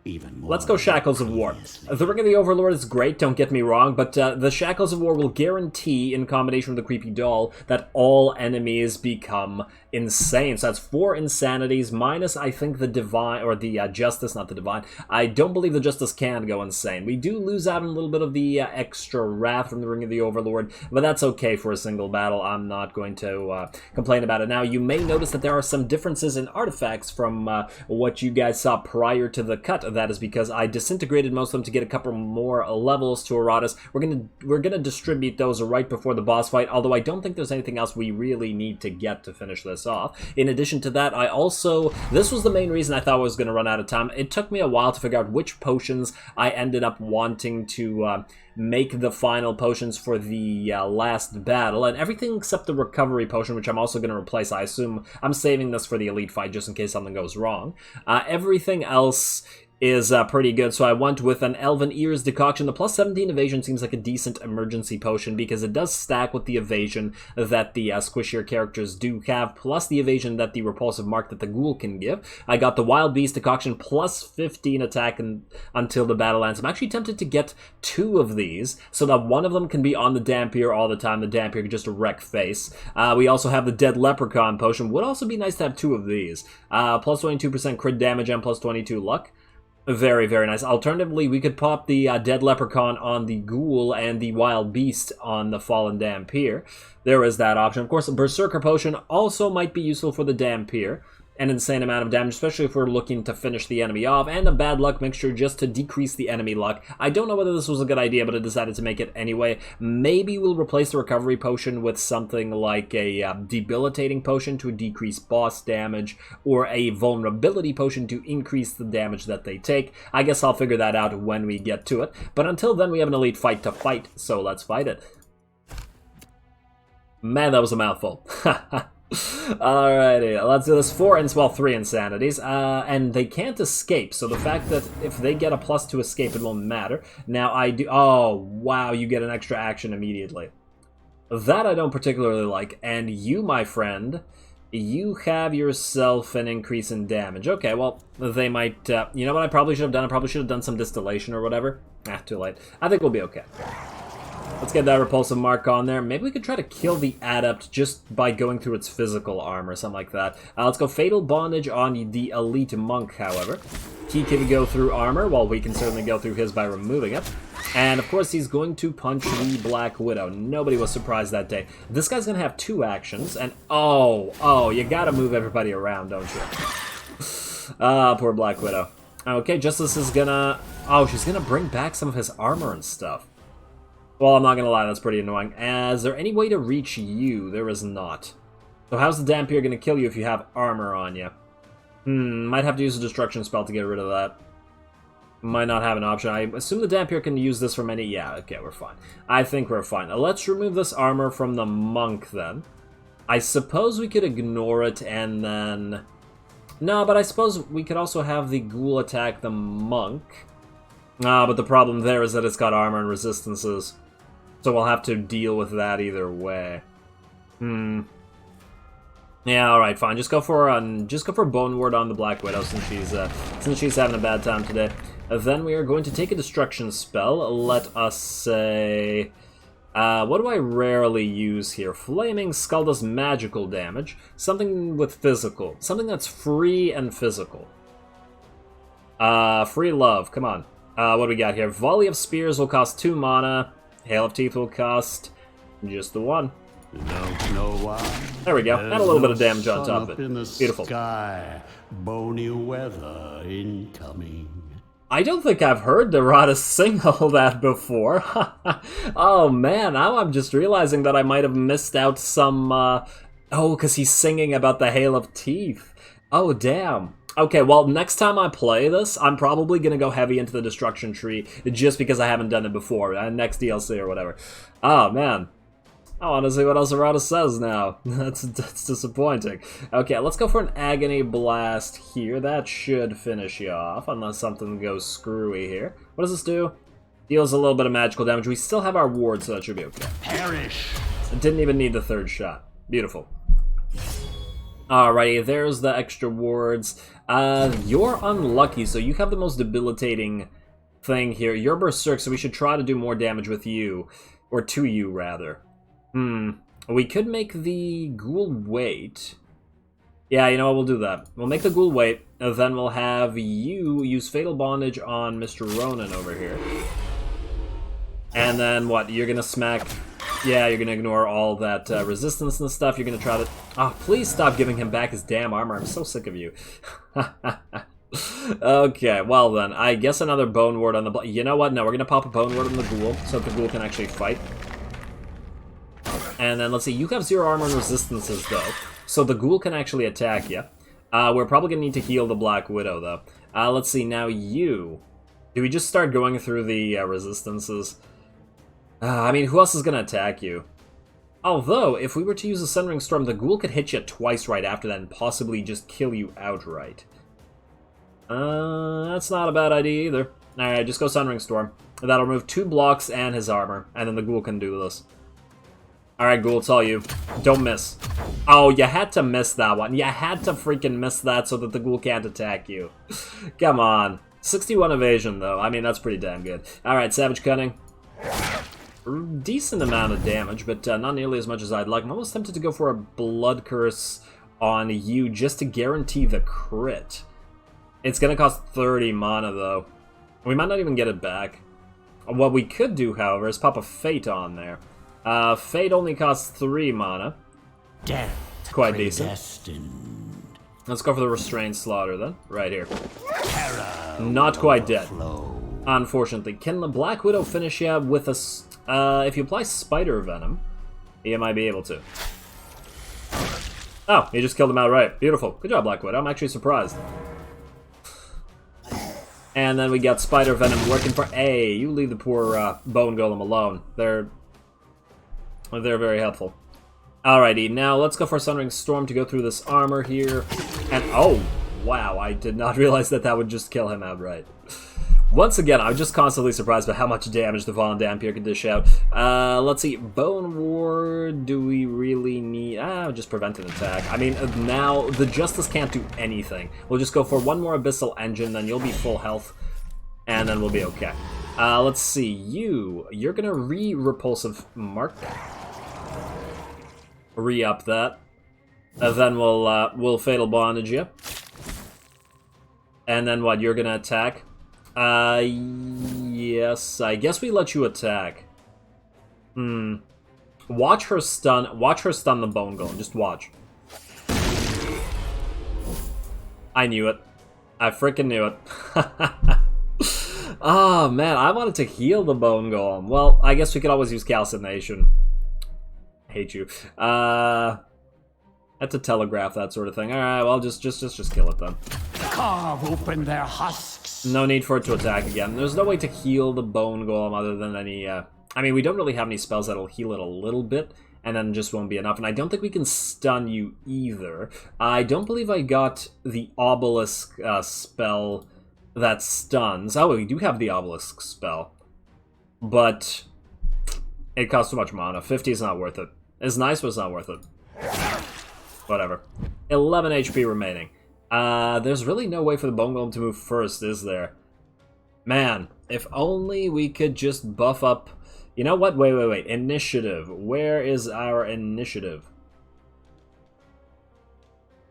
even more. Let's go Shackles of War. The Ring of the Overlord is great, don't get me wrong, but the Shackles of War will guarantee, in combination with the creepy doll, that all enemies become insane. So that's 4 insanities, minus, I think, the Divine, or the Justice, not the Divine. I don't believe the Justice can go insane. We do lose out on a little bit of the extra Wrath from the Ring of the Overlord, but that's okay for a single battle. I'm not going to complain about it. Now, you may notice that there are some differences in artifacts from what you guys saw prior to the cut. That is because I disintegrated most of them to get a couple more levels to Iratus. We're gonna distribute those right before the boss fight, although I don't think there's anything else we really need to get to finish this off. In addition to that, I also... This was the main reason I thought I was going to run out of time. It took me a while to figure out which potions I ended up wanting to make the final potions for the last battle, and everything except the recovery potion, which I'm also going to replace. I assume I'm saving this for the elite fight just in case something goes wrong. Everything else is pretty good, so I went with an Elven Ears decoction. The plus 17 evasion seems like a decent emergency potion because it does stack with the evasion that the squishier characters do have, plus the evasion that the repulsive mark that the ghoul can give. I got the Wild Beast decoction, plus 15 attack until the battle ends. I'm actually tempted to get 2 of these, so that one of them can be on the Dampier all the time. The Dampier can just wreck face. We also have the Dead Leprechaun potion. Would also be nice to have 2 of these. Plus 22% crit damage and plus 22 luck. Very, very nice. Alternatively, we could pop the Dead Leprechaun on the Ghoul and the Wild Beast on the Fallen Dampier. There is that option. Of course, a Berserker Potion also might be useful for the Dampier. An insane amount of damage, especially if we're looking to finish the enemy off, and a Bad Luck Mixture just to decrease the enemy luck. I don't know whether this was a good idea, but I decided to make it anyway. Maybe we'll replace the Recovery Potion with something like a Debilitating Potion to decrease boss damage, or a Vulnerability Potion to increase the damage that they take. I guess I'll figure that out when we get to it. But until then, we have an elite fight to fight, so let's fight it. Man, that was a mouthful. Alrighty, let's do this. 3 insanities, and they can't escape, so the fact that if they get a plus to escape, it won't matter. Now I do... Oh, wow, you get an extra action immediately. That I don't particularly like, and you, my friend, you have yourself an increase in damage. Okay, well, they might... you know what I probably should have done? I probably should have done some distillation or whatever. Too late. I think we'll be okay. Let's get that repulsive mark on there. Maybe we could try to kill the adept just by going through its physical armor, something like that. Let's go Fatal Bondage on the elite monk, however. He can go through armor, while we can certainly go through his by removing it. And of course he's going to punch the Black Widow. Nobody was surprised that day. This guy's gonna have 2 actions, and oh, you gotta move everybody around, don't you? Poor Black Widow. Okay, Justice is gonna... Oh, she's gonna bring back some of his armor and stuff. Well, I'm not gonna lie, that's pretty annoying. Is there any way to reach you? There is not. So how's the Dampier gonna kill you if you have armor on you? Might have to use a destruction spell to get rid of that. Might not have an option. I assume the Dampier can use this from any... Yeah, okay, we're fine. I think we're fine. Let's remove this armor from the monk, then. I suppose we could ignore it and then... No, but I suppose we could also have the ghoul attack the monk. But the problem there is that it's got armor and resistances. So we'll have to deal with that either way. Yeah, alright, fine. Just go for Bone Ward on the Black Widow since she's having a bad time today. Then we are going to take a destruction spell. Let us say... what do I rarely use here? Flaming Skull does magical damage. Something with physical. Something that's free and physical. Free Love, come on. What do we got here? Volley of Spears will cost 2 mana. Hail of Teeth will cost just the 1. Don't know why. There we go. And a little bit of damage on top of it. Beautiful. Sky, bony weather incoming. I don't think I've heard Iratus sing all that before. Oh man, now I'm just realizing that I might have missed out some... Oh, because he's singing about the Hail of Teeth. Oh, damn. Okay, well, next time I play this, I'm probably going to go heavy into the Destruction Tree, just because I haven't done it before, next DLC or whatever. Oh, man. I want to see what else Iratus says now. That's disappointing. Okay, let's go for an Agony Blast here. That should finish you off, unless something goes screwy here. What does this do? Deals a little bit of magical damage. We still have our ward, so that should be okay. Perish. Didn't even need the third shot. Beautiful. Alrighty, there's the extra wards. You're unlucky, so you have the most debilitating thing here. You're Berserk, so we should try to do more damage with you. Or to you, rather. We could make the ghoul wait. Yeah, you know what, we'll do that. We'll make the ghoul wait, and then we'll have you use Fatal Bondage on Mr. Ronan over here. And then what, you're gonna smack... Yeah, you're gonna ignore all that resistance and stuff. You're gonna try to... Oh, please stop giving him back his damn armor. I'm so sick of you. Okay, well then, I guess another Bone Ward on the... You know what? No, we're gonna pop a Bone Ward on the ghoul, so that the ghoul can actually fight. And then, let's see, you have 0 armor and resistances, though, so the ghoul can actually attack you. We're probably gonna need to heal the Black Widow, though. Let's see, now you... Do we just start going through the resistances? I mean, who else is gonna attack you? Although, if we were to use a Sundering Storm, the ghoul could hit you twice right after that and possibly just kill you outright. That's not a bad idea either. Alright, just go Sundering Storm. That'll remove 2 blocks and his armor, and then the ghoul can do this. Alright, ghoul, it's all you. Don't miss. Oh, you had to miss that one. You had to freaking miss that so that the ghoul can't attack you. Come on. 61 evasion, though. I mean, that's pretty damn good. Alright, Savage Cunning. Decent amount of damage, but not nearly as much as I'd like. I'm almost tempted to go for a Blood Curse on you just to guarantee the crit. It's gonna cost 30 mana, though. We might not even get it back. What we could do, however, is pop a Fate on there. Fate only costs 3 mana. Death. Quite decent. Predestined. Let's go for the Restrained Slaughter, then. Right here. Terror. Not quite dead. Flow. Unfortunately. Can the Black Widow finish you with a... if you apply Spider Venom, you might be able to. Oh, you just killed him outright. Beautiful. Good job, Black Widow. I'm actually surprised. And then we got Spider Venom working for... Hey, you leave the poor Bone Golem alone. They're very helpful. Alrighty, now let's go for Sundering Storm to go through this armor here. And, oh, wow, I did not realize that that would just kill him outright. Once again, I'm just constantly surprised by how much damage the Von Dampier can dish out. Let's see, Bone Ward, do we really need... just prevent an attack. I mean, now, the Justice can't do anything. We'll just go for one more Abyssal Engine, then you'll be full health, and then we'll be okay. Let's see, you're gonna re-Repulsive Mark. Re-up that. Then we'll Fatal Bondage you. And then what, you're gonna attack? Yes, I guess we let you attack. Watch her stun the Bone Golem, just watch. I knew it. I freaking knew it. Oh man, I wanted to heal the Bone Golem. Well, I guess we could always use Calcination. Hate you. Had to telegraph that sort of thing. Alright, well, just kill it then. Carve open their husks. No need for it to attack again. There's no way to heal the Bone Golem other than any, I mean, we don't really have any spells that'll heal it a little bit, and then just won't be enough. And I don't think we can stun you either. I don't believe I got the Obelisk spell that stuns. Oh, we do have the Obelisk spell. But it costs too much mana. 50 is not worth it. It's nice, but it's not worth it. Whatever. 11 HP remaining. There's really no way for the Bone Golem to move first, is there? Man, if only we could just buff up... You know what? Wait. Initiative. Where is our initiative?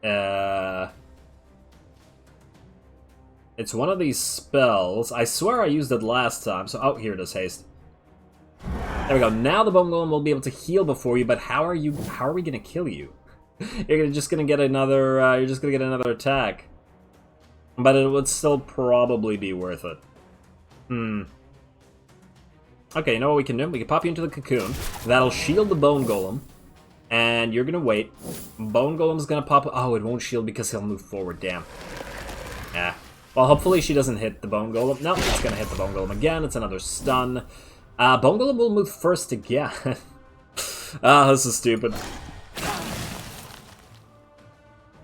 It's one of these spells. I swear I used it last time, so... Oh, here it is, Haste. There we go. Now the Bone Golem will be able to heal before you, but how are we gonna kill you? You're just gonna get another. You're just gonna get another attack, but it would still probably be worth it. Okay, you know what we can do? We can pop you into the cocoon. That'll shield the Bone Golem, and you're gonna wait. Bone Golem's gonna pop. Oh, it won't shield because he'll move forward. Damn. Yeah. Well, hopefully she doesn't hit the Bone Golem. No, it's gonna hit the Bone Golem again. It's another stun. Bone Golem will move first again. This is stupid.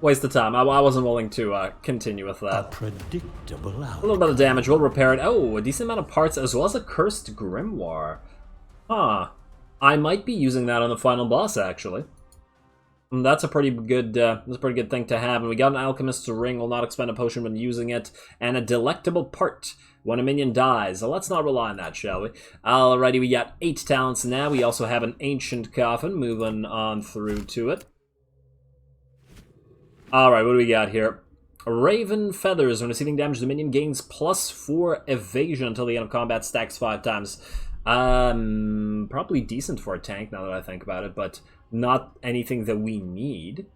Waste of time. I wasn't willing to continue with A that. predictable A outcome. little bit of damage. We'll repair it. Oh, a decent amount of parts as well as a Cursed Grimoire. Huh. I might be using that on the final boss, actually. That's a pretty good thing to have. And we got an Alchemist's Ring. Will not expend a potion when using it. And a Delectable Part when a minion dies. So let's not rely on that, shall we? Alrighty, we got 8 talents now. We also have an Ancient Coffin. Moving on through to it. Alright, what do we got here? Raven Feathers. When receiving damage, the minion gains +4 evasion until the end of combat. Stacks 5 times. Probably decent for a tank now that I think about it, but not anything that we need.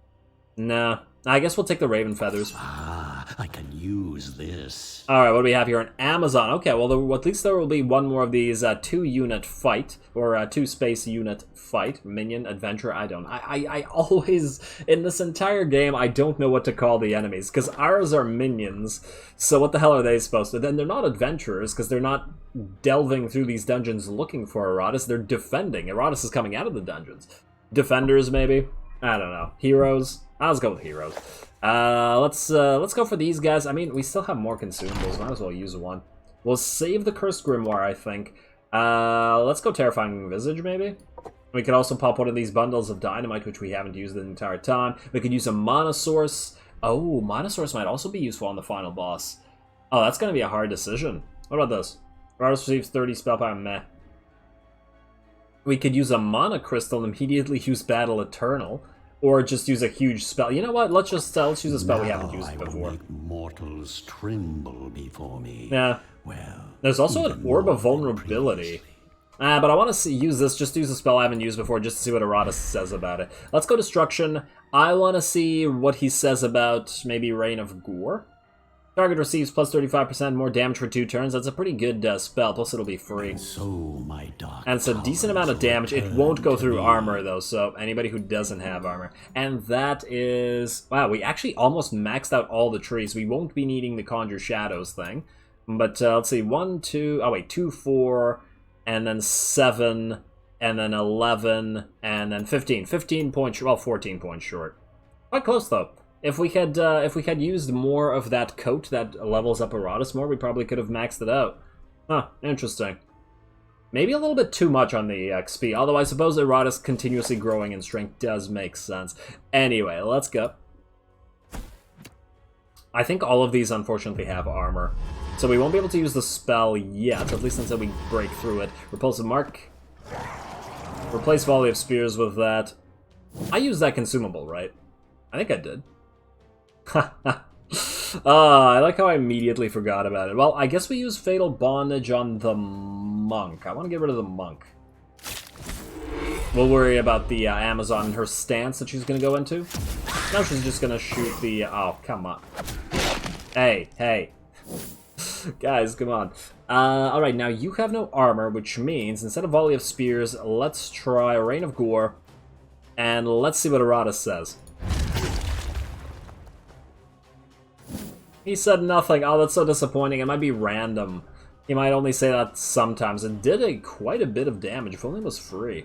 Nah, I guess we'll take the Raven Feathers. Ah, I can use this. Alright, what do we have here? An Amazon. Okay, well, at least there will be one more of these 2-unit fight, or 2-space unit fight. Minion, adventure, I always, in this entire game, I don't know what to call the enemies, because ours are minions, so what the hell are they supposed to? Then they're not adventurers, because they're not delving through these dungeons looking for Iratus, they're defending. Iratus is coming out of the dungeons. Defenders, maybe? I don't know. Heroes? Let's go with heroes. Let's go for these guys. I mean, we still have more consumables. Might as well use one. We'll save the Cursed Grimoire, I think. Let's go Terrifying Visage, maybe? We could also pop one of these bundles of dynamite, which we haven't used the entire time. We could use a Mana Source. Oh, Mana Source might also be useful on the final boss. Oh, that's going to be a hard decision. What about this? Iratus receives 30 spell power. Meh. We could use a Mana Crystal and immediately use Battle Eternal. Or just use a huge spell. You know what? Let's use a spell we haven't used before. Make mortals tremble before me. Yeah. Well, there's also an Orb of Vulnerability. But I want to use this, just use a spell I haven't used before, just to see what Iratus says about it. Let's go Destruction. I want to see what he says about maybe Reign of Gore. Target receives +35% more damage for 2 turns. That's a pretty good spell, plus it'll be free. so my dark And it's a decent amount of damage. It won't go through armor, though, so anybody who doesn't have armor. And that is... Wow, we actually almost maxed out all the trees. We won't be needing the Conjure Shadows thing. But let's see, 1, 2... Oh, wait, 2, 4, and then 7, and then 11, and then 15. 15 points... Well, 14 points short. Quite close, though. If we had used more of that coat that levels up Iratus more, we probably could have maxed it out. Huh, interesting. Maybe a little bit too much on the XP, although I suppose Iratus continuously growing in strength does make sense. Anyway, let's go. I think all of these unfortunately have armor, so we won't be able to use the spell yet, at least until we break through it. Repulsive Mark. Replace Volley of Spears with that. I used that consumable, right? I think I did. I like how I immediately forgot about it. Well, I guess we use Fatal Bondage on the Monk. I want to get rid of the Monk. We'll worry about the Amazon and her stance that she's going to go into. Now she's just going to shoot the... Oh, come on. Hey. Guys, come on. Alright, now you have no armor, which means instead of Volley of Spears, let's try Reign of Gore. And let's see what Iratus says. He said nothing. Oh, that's so disappointing. It might be random. He might only say that sometimes. It did quite a bit of damage. If only it was free.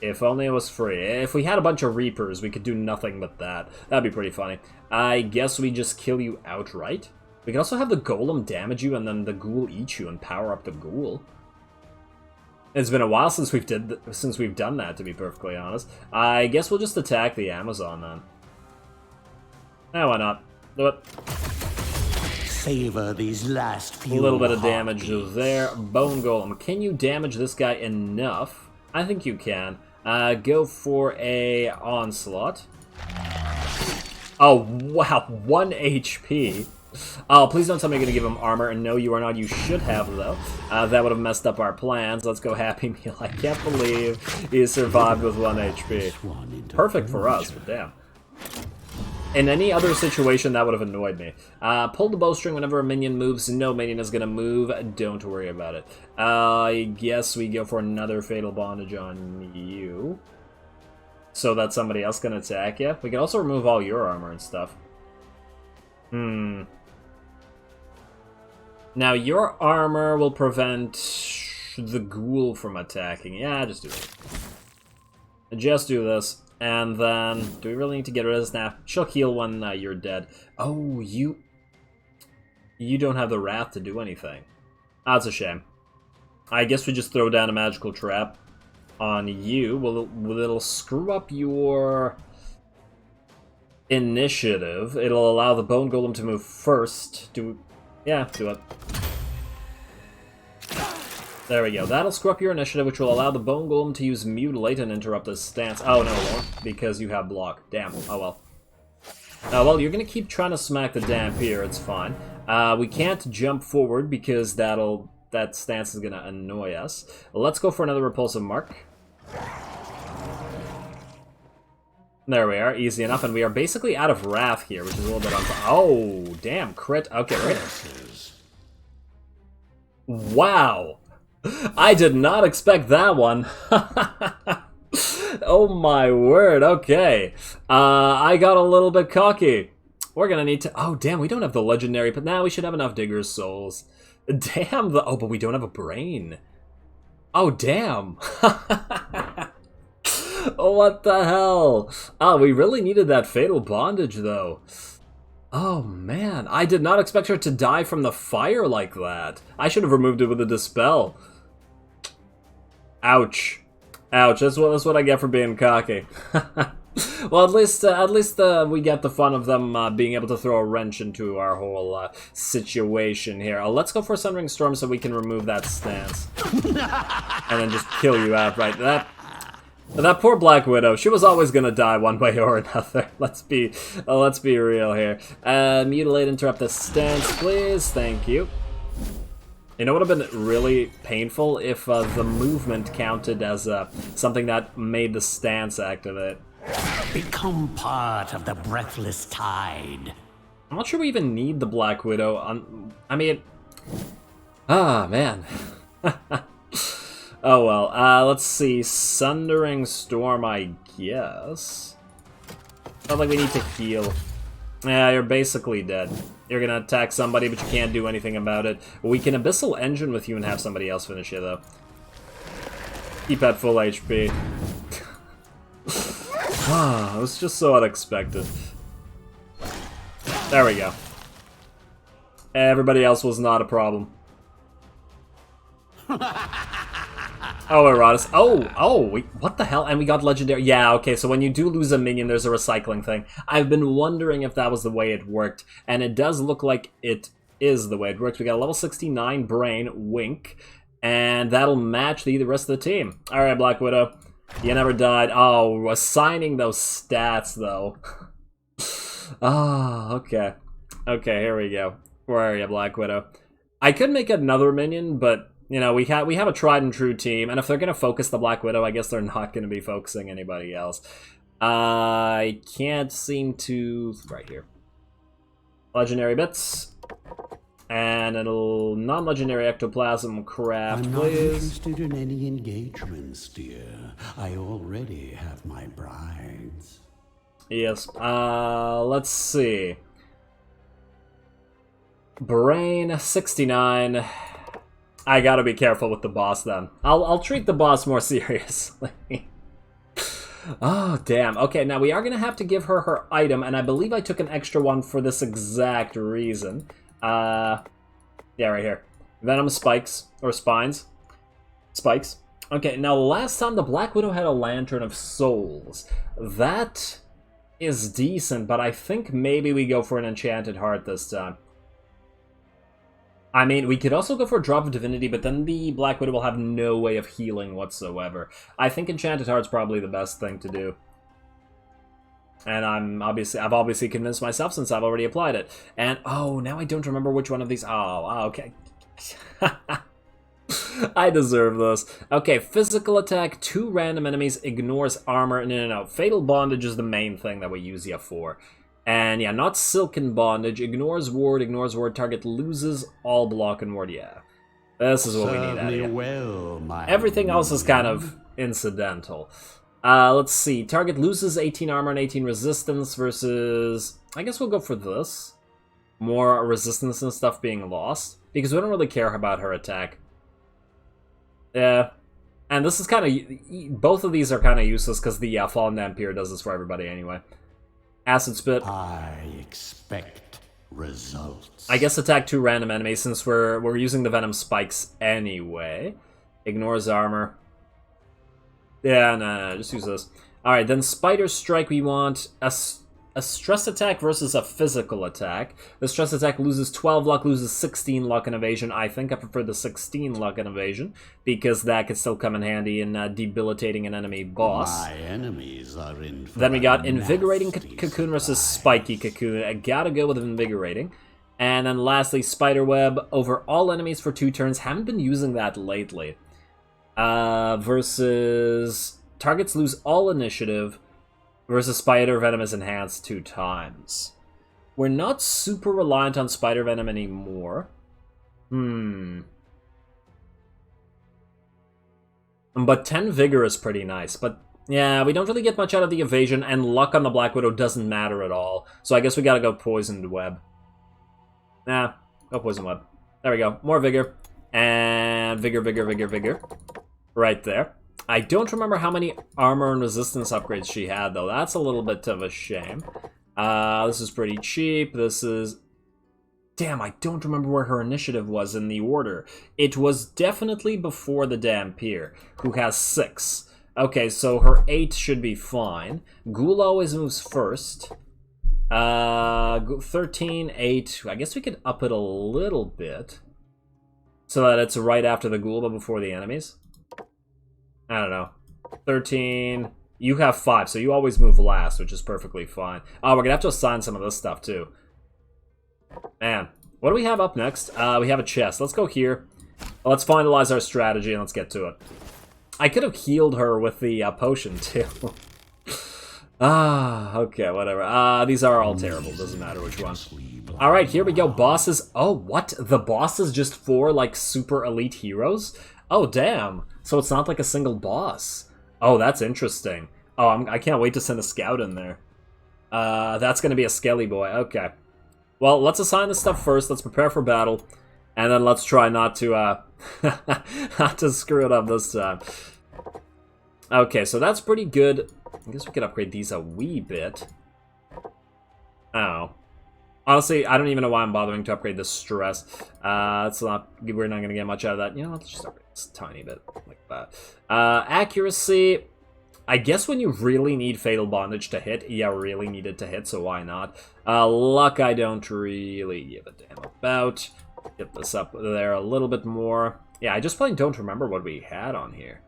If only it was free. If we had a bunch of Reapers, we could do nothing but that. That'd be pretty funny. I guess we just kill you outright. We can also have the Golem damage you and then the Ghoul eat you and power up the Ghoul. It's been a while since we've done that, to be perfectly honest. I guess we'll just attack the Amazon then. Why not? Do it. Savor these last few A little bit of damage heartbeats. there. Bone Golem. Can you damage this guy enough? I think you can. Go for a Onslaught. Oh, wow. 1 HP. Oh, please don't tell me you're going to give him armor. And no, you are not. You should have, though. That would have messed up our plans. Let's go Happy Meal. I can't believe he survived with 1 HP. Perfect for us, but damn. In any other situation, that would have annoyed me. Pull the bowstring whenever a minion moves. No minion is going to move. Don't worry about it. I guess we go for another Fatal Bondage on you. So that somebody else can attack you. We can also remove all your armor and stuff. Now, your armor will prevent the Ghoul from attacking. Yeah, just do it. Just do this. And then, do we really need to get rid of this now? She'll heal when you're dead. Oh, you don't have the Wrath to do anything. That's a shame. I guess we just throw down a magical trap on you. Well, it'll screw up your initiative. It'll allow the Bone Golem to move first. Yeah, do it. There we go. That'll screw up your initiative, which will allow the Bone Golem to use Mutilate and interrupt his stance. Oh, no, it won't, because you have block. Damn. Oh, well. Oh, well, you're going to keep trying to smack the Dampier. It's fine. We can't jump forward because that stance is going to annoy us. Let's go for another Repulsive Mark. There we are. Easy enough. And we are basically out of Wrath here, which is a little bit oh, damn. Crit. Okay, right. Wow. I did not expect that one. Oh my word, okay. I got a little bit cocky. We're gonna need to... Oh, damn, we don't have the legendary, but now we should have enough Digger's Souls. Damn, oh, but we don't have a brain. Oh, damn. What the hell? Oh, we really needed that Fatal Bondage, though. Oh, man. I did not expect her to die from the fire like that. I should have removed it with a Dispel. Ouch. Ouch, that's what I get for being cocky. Well, at least we get the fun of them being able to throw a wrench into our whole situation here. Let's go for Sundering Storm so we can remove that stance. And then just kill you outright. That poor Black Widow, she was always gonna die one way or another. Let's be real here. Mutilate, interrupt the stance, please. Thank you. You know what would have been really painful if the movement counted as something that made the stance activate. Become part of the breathless tide. I'm not sure we even need the Black Widow. I mean, man. Oh well. Let's see. Sundering Storm, I guess. Not like we need to heal. Yeah, you're basically dead. You're gonna attack somebody, but you can't do anything about it. We can Abyssal Engine with you and have somebody else finish you, though. Keep at full HP. It was just so unexpected. There we go. Everybody else was not a problem. Oh, Iratus. Wait, what the hell? And we got legendary. Yeah, okay, so when you do lose a minion, there's a recycling thing. I've been wondering if that was the way it worked, and it does look like it is the way it works. We got a level 69 Brain, Wink, and that'll match the rest of the team. Alright, Black Widow. You never died. Oh, assigning those stats, though. Okay. Okay, here we go. Where are you, Black Widow? I could make another minion, but... You know, we have a tried and true team, and if they're going to focus the Black Widow, I guess they're not going to be focusing anybody else. I can't seem to... Right here. Legendary bits. And it'll... Non-legendary ectoplasm craft, I'm please. not interested in any engagements, dear. I already have my brides. Yes. Let's see. Brain, 69... I gotta be careful with the boss then. I'll treat the boss more seriously. Oh, damn. Okay, now we are gonna have to give her her item, and I believe I took an extra one for this exact reason. Yeah, right here. Venom spikes, or spines. Spikes. Okay, now last time the Black Widow had a Lantern of Souls. That is decent, but I think maybe we go for an Enchanted Heart this time. I mean, we could also go for a Drop of Divinity, but then the Black Widow will have no way of healing whatsoever. I think Enchanted Heart's probably the best thing to do. And I've obviously convinced myself since I've already applied it. And, oh, now I don't remember which one of these... Oh, okay. I deserve this. Okay, physical attack, 2 random enemies, ignores armor. No. Fatal Bondage is the main thing that we use you for. And yeah, not Silken Bondage. Ignores ward, target loses all block and ward. Yeah, this is what we need out of here. Everything else is kind of incidental. Let's see. Target loses 18 armor and 18 resistance versus... I guess we'll go for this. More resistance and stuff being lost. Because we don't really care about her attack. Yeah. And this is kind of... Both of these are kind of useless because the Fallen Vampire does this for everybody anyway. Acid Spit. I expect results. I guess attack 2 random enemies since we're using the Venom Spikes anyway. Ignores armor. Yeah, no, just use this. Alright, then Spider Strike, we want a stress attack versus a physical attack. The stress attack loses 12 luck, loses 16 luck and evasion. I think I prefer the 16 luck and evasion, because that could still come in handy in debilitating an enemy boss. My enemies are in for Then we got a Invigorating nasty Cocoon versus surprise. Spiky Cocoon. I gotta go with Invigorating. And then lastly, Spiderweb over all enemies for 2 turns. Haven't been using that lately. Versus... Targets lose all initiative. Versus Spider Venom is enhanced 2 times. We're not super reliant on Spider Venom anymore. But 10 Vigor is pretty nice. But yeah, we don't really get much out of the evasion, and luck on the Black Widow doesn't matter at all. So I guess we gotta go Poisoned Web. Nah, go Poison Web. There we go. More Vigor. And Vigor, Vigor, Vigor, Vigor. Right there. I don't remember how many armor and resistance upgrades she had, though. That's a little bit of a shame. This is pretty cheap. This is... Damn, I don't remember where her initiative was in the order. It was definitely before the Dampier, who has 6. Okay, so her 8 should be fine. Ghoul always moves first. 13, 8. I guess we could up it a little bit. So that it's right after the Ghoul, but before the enemies. I don't know. 13. You have 5, so you always move last, which is perfectly fine. Oh, we're gonna have to assign some of this stuff, too. Man. What do we have up next? We have a chest. Let's go here. Let's finalize our strategy, and let's get to it. I could have healed her with the potion, too. Okay, whatever. These are all terrible. Doesn't matter which one. Alright, here we go. Bosses. Oh, what? The boss is just 4, like, super elite heroes? Oh, damn. So it's not like a single boss. Oh, that's interesting. Oh, I can't wait to send a scout in there. That's going to be a Skelly boy. Okay. Well, let's assign this stuff first. Let's prepare for battle. And then let's try not to, not to screw it up this time. Okay, so that's pretty good. I guess we could upgrade these a wee bit. Oh. Honestly, I don't even know why I'm bothering to upgrade the stress. We're not going to get much out of that. You know, let's just upgrade this a tiny bit like that. Accuracy. I guess when you really need Fatal Bondage to hit, yeah, really need it to hit, so why not? Luck, I don't really give a damn about. Get this up there a little bit more. Yeah, I just plain don't remember what we had on here.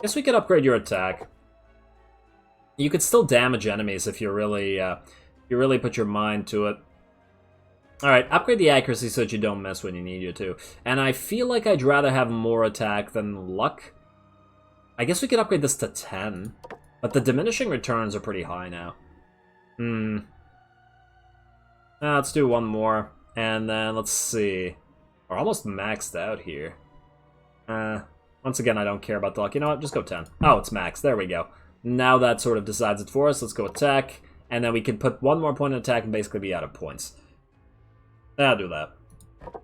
Guess we could upgrade your attack. You could still damage enemies if you really put your mind to it. Alright, upgrade the accuracy so that you don't miss when you need you to. And I feel like I'd rather have more attack than luck. I guess we could upgrade this to 10. But the diminishing returns are pretty high now. Let's do one more. And then, let's see. We're almost maxed out here. Once again, I don't care about the luck. You know what? Just go 10. Oh, it's maxed. There we go. Now that sort of decides it for us. Let's go attack. And then we can put one more point in attack and basically be out of points. I'll do that.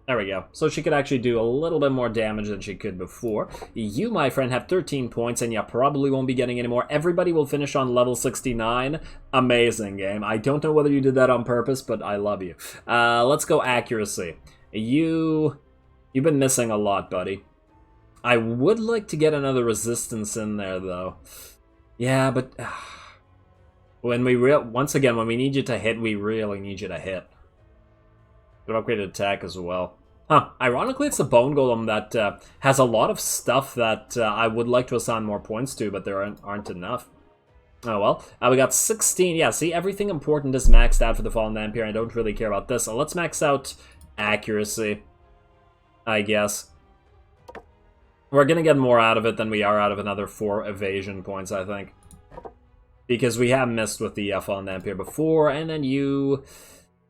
There we go. So she could actually do a little bit more damage than she could before. You, my friend, have 13 points, and you probably won't be getting any more. Everybody will finish on level 69. Amazing game. I don't know whether you did that on purpose, but I love you. Let's go accuracy. You've been missing a lot, buddy. I would like to get another resistance in there, though. Yeah, but... once again, when we need you to hit, we really need you to hit. Could upgrade attack as well. Huh. Ironically, it's the Bone Golem that has a lot of stuff that I would like to assign more points to, but there aren't enough. Oh well. We got 16. Yeah, see, everything important is maxed out for the Fallen Vampire. I don't really care about this. So let's max out accuracy, I guess. We're going to get more out of it than we are out of another 4 evasion points, I think. Because we have missed with the Fallen Vampire before, and then you...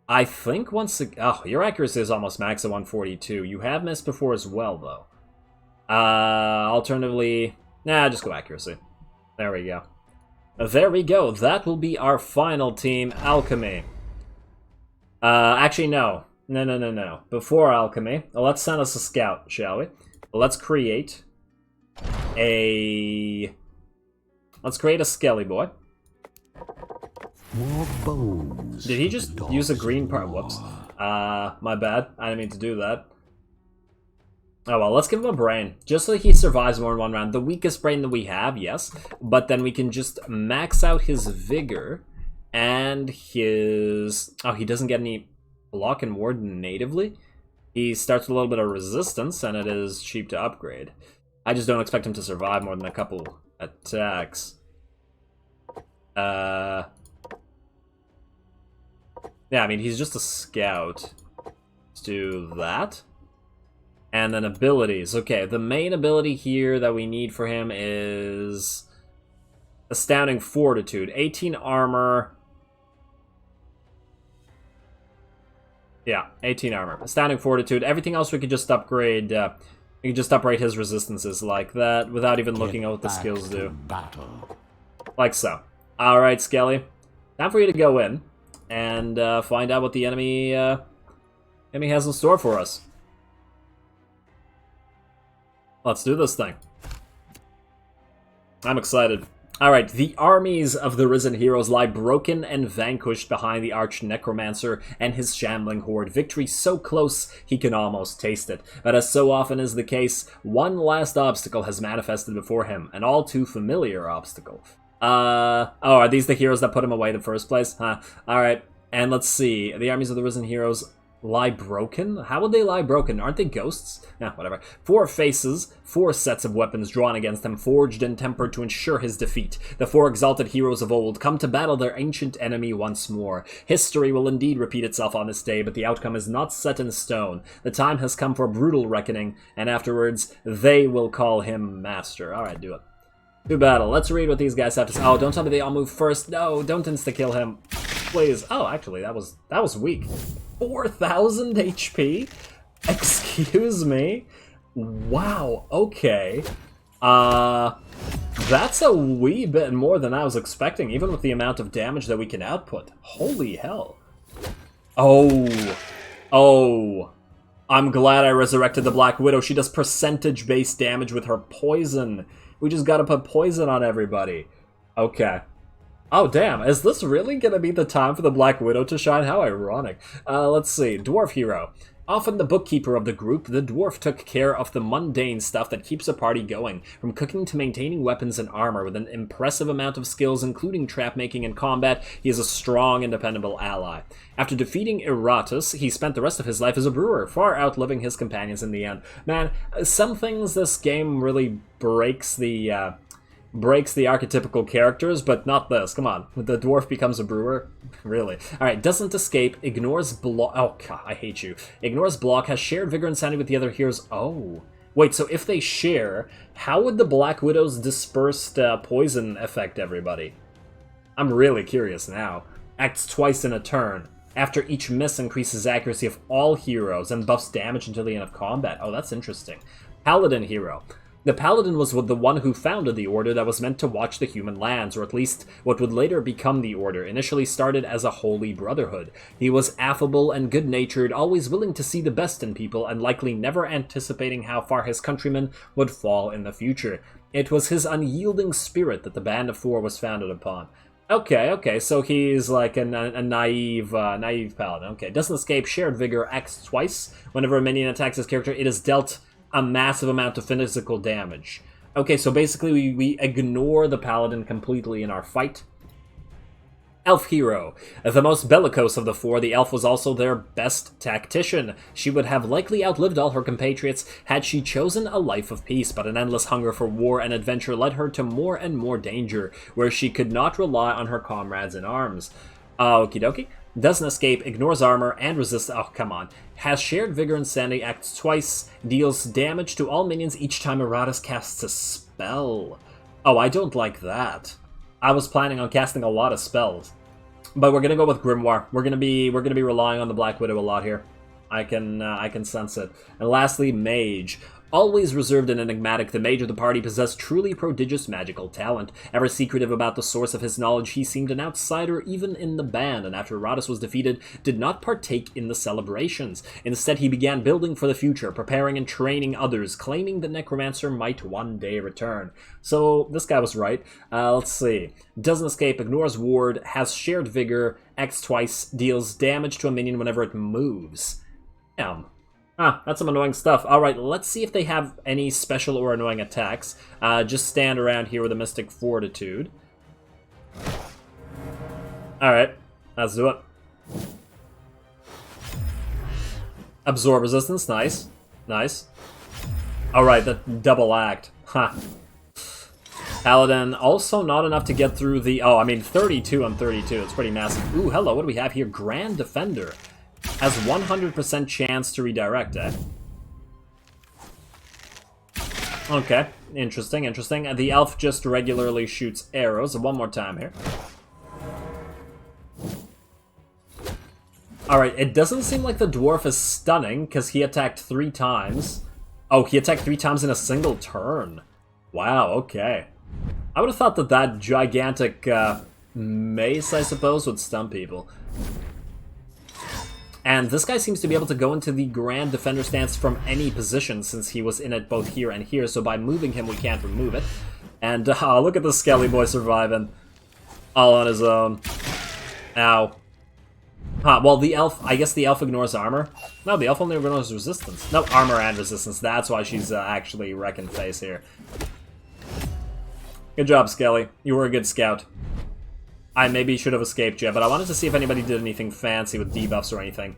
I think once... Oh, your accuracy is almost max at 142. You have missed before as well, though. Alternatively... Nah, just go accuracy. There we go. There we go. That will be our final team, Alchemy. Actually, no. No. Before Alchemy, let's send us a scout, shall we? Let's create Let's create a Skelly boy. More bones. Did he just use a green part? Whoops. My bad. I didn't mean to do that. Oh well, let's give him a brain. Just so he survives more in one round. The weakest brain that we have, yes. But then we can just max out his vigor and his... Oh, he doesn't get any block and ward natively. He starts with a little bit of resistance, and it is cheap to upgrade. I just don't expect him to survive more than a couple attacks. Yeah, I mean, he's just a scout. Let's do that. And then abilities. Okay, the main ability here that we need for him is Astounding Fortitude. 18 armor. Yeah, 18 armor. Astounding Fortitude. Everything else we could just upgrade. We could just upgrade his resistances like that without even looking at what the skills do. Battle. Like so. Alright, Skelly. Time for you to go in and find out what the enemy has in store for us. Let's do this thing. I'm excited. Alright, the armies of the risen heroes lie broken and vanquished behind the arch Necromancer and his shambling horde. Victory so close, he can almost taste it. But as so often is the case, one last obstacle has manifested before him, an all too familiar obstacle. Oh, are these the heroes that put him away in the first place? Huh. Alright, and let's see. The armies of the risen heroes lie broken? How would they lie broken? Aren't they ghosts? Yeah, whatever. 4 faces, 4 sets of weapons drawn against them, forged and tempered to ensure his defeat. The 4 exalted heroes of old come to battle their ancient enemy once more. History will indeed repeat itself on this day, but the outcome is not set in stone. The time has come for brutal reckoning, and afterwards, they will call him master. Alright, do it. To battle. Let's read what these guys have to say. Oh, don't tell me they all move first. No, don't insta-kill him. Please. Oh, actually, that was weak. 4,000 HP? Excuse me? Wow, okay. That's a wee bit more than I was expecting, even with the amount of damage that we can output. Holy hell. Oh. I'm glad I resurrected the Black Widow. She does percentage-based damage with her poison. We just gotta put poison on everybody. Okay. Oh, damn. Is this really gonna be the time for the Black Widow to shine? How ironic. Let's see. Dwarf Hero. Often the bookkeeper of the group, the dwarf took care of the mundane stuff that keeps a party going, from cooking to maintaining weapons and armor. With an impressive amount of skills, including trap-making and combat, he is a strong and dependable ally. After defeating Iratus, he spent the rest of his life as a brewer, far outliving his companions in the end. Man, some things this game really breaks the archetypical characters, but not this. Come on. The dwarf becomes a brewer? Really? Alright, doesn't escape, ignores block. Oh, God, I hate you. Ignores block, has shared vigor and sanity with the other heroes. Oh. Wait, so if they share, how would the Black Widow's dispersed poison affect everybody? I'm really curious now. Acts twice in a turn. After each miss, increases accuracy of all heroes and buffs damage until the end of combat. Oh, that's interesting. Paladin hero. The Paladin was the one who founded the Order that was meant to watch the human lands, or at least what would later become the Order, initially started as a holy brotherhood. He was affable and good-natured, always willing to see the best in people, and likely never anticipating how far his countrymen would fall in the future. It was his unyielding spirit that the Band of Four was founded upon. Okay, so he's like a naive Paladin. Okay, doesn't escape, shared vigor, acts twice. Whenever a minion attacks his character, it is dealt a massive amount of physical damage. Okay, so basically we ignore the Paladin completely in our fight. Elf hero. The most bellicose of the 4, the elf was also their best tactician. She would have likely outlived all her compatriots had she chosen a life of peace, but an endless hunger for war and adventure led her to more and more danger, where she could not rely on her comrades in arms. Okie dokie. Doesn't escape, ignores armor, and resists. Oh, come on. Has shared vigor and sanity, acts twice, deals damage to all minions each time Iratus casts a spell. Oh, I don't like that. I was planning on casting a lot of spells, but we're gonna go with Grimoire. We're gonna be relying on the Black Widow a lot here. I can sense it. And lastly, Mage. Always reserved and enigmatic, the mage of the party possessed truly prodigious magical talent. Ever secretive about the source of his knowledge, he seemed an outsider even in the band, and after Iratus was defeated, did not partake in the celebrations. Instead, he began building for the future, preparing and training others, claiming the Necromancer might one day return. So, this guy was right. Let's see. Doesn't escape, ignores ward, has shared vigor, acts twice, deals damage to a minion whenever it moves. That's some annoying stuff. Alright, let's see if they have any special or annoying attacks. Just stand around here with a Mystic Fortitude. Alright, let's do it. Absorb resistance, nice. Nice. Alright, the double act. Paladin, also not enough to get through the... Oh, I mean, 32 on 32, it's pretty massive. Ooh, hello, what do we have here? Grand Defender. Has 100% chance to redirect, eh? Okay, interesting, interesting. The elf just regularly shoots arrows. One more time here. Alright, it doesn't seem like the dwarf is stunning, because he attacked 3 times. Oh, he attacked 3 times in a single turn. Wow, okay. I would have thought that that gigantic mace, I suppose, would stun people. And this guy seems to be able to go into the Grand Defender stance from any position, since he was in it both here and here, so by moving him we can't remove it. And look at the Skelly boy surviving. All on his own. Ow. Well, the elf, I guess the elf ignores armor. No, the elf only ignores resistance. No, armor and resistance, that's why she's actually wrecking face here. Good job, Skelly. You were a good scout. I maybe should have escaped you, but I wanted to see if anybody did anything fancy with debuffs or anything.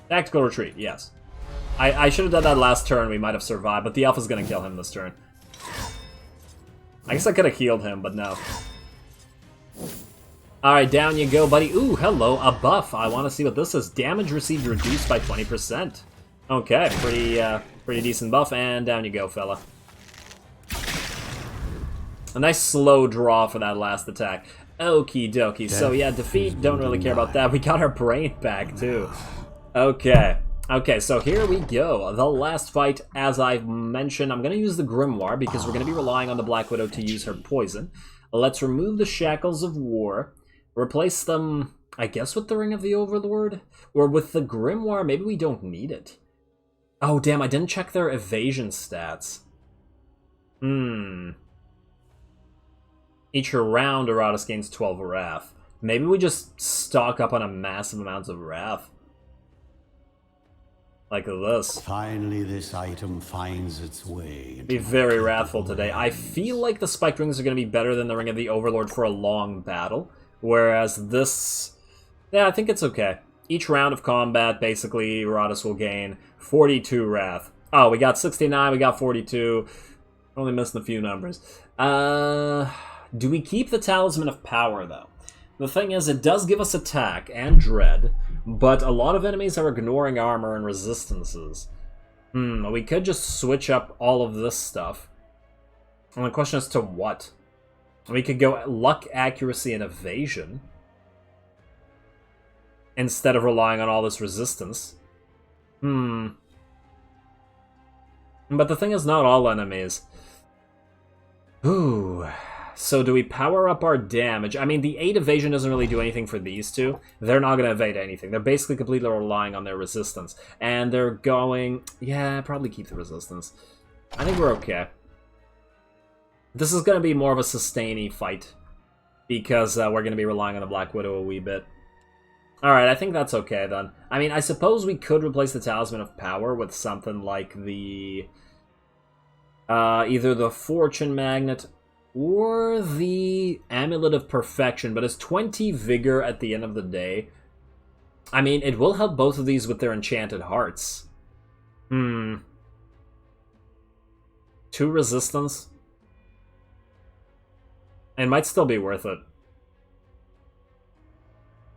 Tactical retreat, yes. I should have done that last turn, we might have survived, but the elf is going to kill him this turn. I guess I could have healed him, but no. Alright, down you go, buddy. Ooh, hello, a buff. I want to see what this is. Damage received reduced by 20%. Okay, pretty decent buff, and down you go, fella. A nice slow draw for that last attack. Okie dokie. So yeah, defeat, don't really care about that. We got our brain back too. Okay. Okay, so here we go. The last fight, as I mentioned, I'm going to use the Grimoire because we're going to be relying on the Black Widow to use her poison. Let's remove the Shackles of War. Replace them, I guess, with the Ring of the Overlord? Or with the Grimoire, maybe we don't need it. Oh, damn, I didn't check their evasion stats. Each round, Iratus gains 12 Wrath. Maybe we just stock up on a massive amount of Wrath. Like this. Finally, this item finds its way. Be very wrathful today. I feel like the Spiked Rings are going to be better than the Ring of the Overlord for a long battle. Whereas this... Yeah, I think it's okay. Each round of combat, basically, Iratus will gain 42 Wrath. Oh, we got 69, we got 42. Only missing a few numbers. Do we keep the Talisman of Power, though? The thing is, it does give us attack and dread, but a lot of enemies are ignoring armor and resistances. We could just switch up all of this stuff. And the question is to what? We could go luck, accuracy, and evasion, instead of relying on all this resistance. But the thing is, not all enemies. Ooh... So do we power up our damage? I mean, the 8 evasion doesn't really do anything for these two. They're not going to evade anything. They're basically completely relying on their resistance. And they're going... Yeah, probably keep the resistance. I think we're okay. This is going to be more of a sustainy fight. Because we're going to be relying on the Black Widow a wee bit. Alright, I think that's okay then. I mean, I suppose we could replace the Talisman of Power with something like the... either the Fortune Magnet... or the Amulet of Perfection, but it's 20 Vigor at the end of the day. I mean, it will help both of these with their Enchanted Hearts. 2 Resistance? It might still be worth it.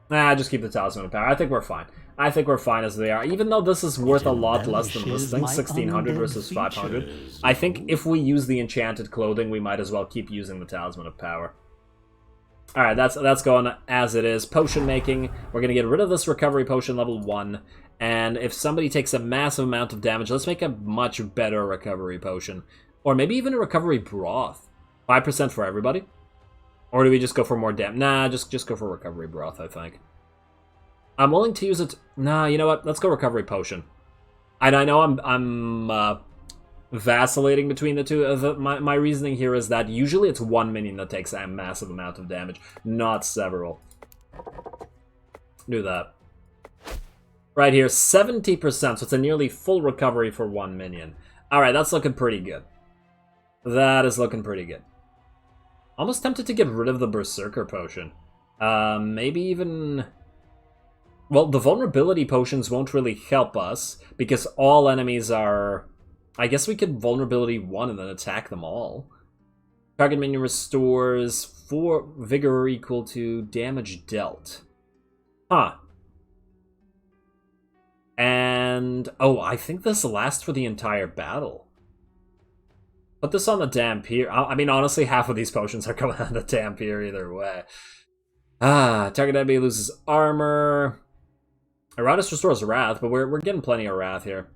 Nah, just keep the Talisman of Power. I think we're fine. I think we're fine as they are. Even though this is worth a lot less than this thing, 1600 versus 500. I think if we use the Enchanted Clothing, we might as well keep using the Talisman of Power. Alright, that's going as it is. Potion making. We're going to get rid of this Recovery Potion level 1. And if somebody takes a massive amount of damage, let's make a much better recovery potion. Or maybe even a recovery broth. 5% for everybody? Or do we just go for more damage? Nah, just go for recovery broth, I think. I'm willing to use it... Nah, you know what? Let's go recovery potion. And I know I'm vacillating between the two. My reasoning here is that usually it's one minion that takes a massive amount of damage, not several. Do that. Right here, 70%, so it's a nearly full recovery for one minion. Alright, that's looking pretty good. That is looking pretty good. Almost tempted to get rid of the Berserker potion. Maybe even... Well, the vulnerability potions won't really help us, because all enemies are... I guess we could vulnerability 1 and then attack them all. Target minion restores 4 vigor equal to damage dealt. Huh. And... oh, I think this lasts for the entire battle. Put this on the Dampier. I mean, honestly, half of these potions are going on the Dampier either way. Target enemy loses armor. Iratus restores Wrath, but we're getting plenty of Wrath here.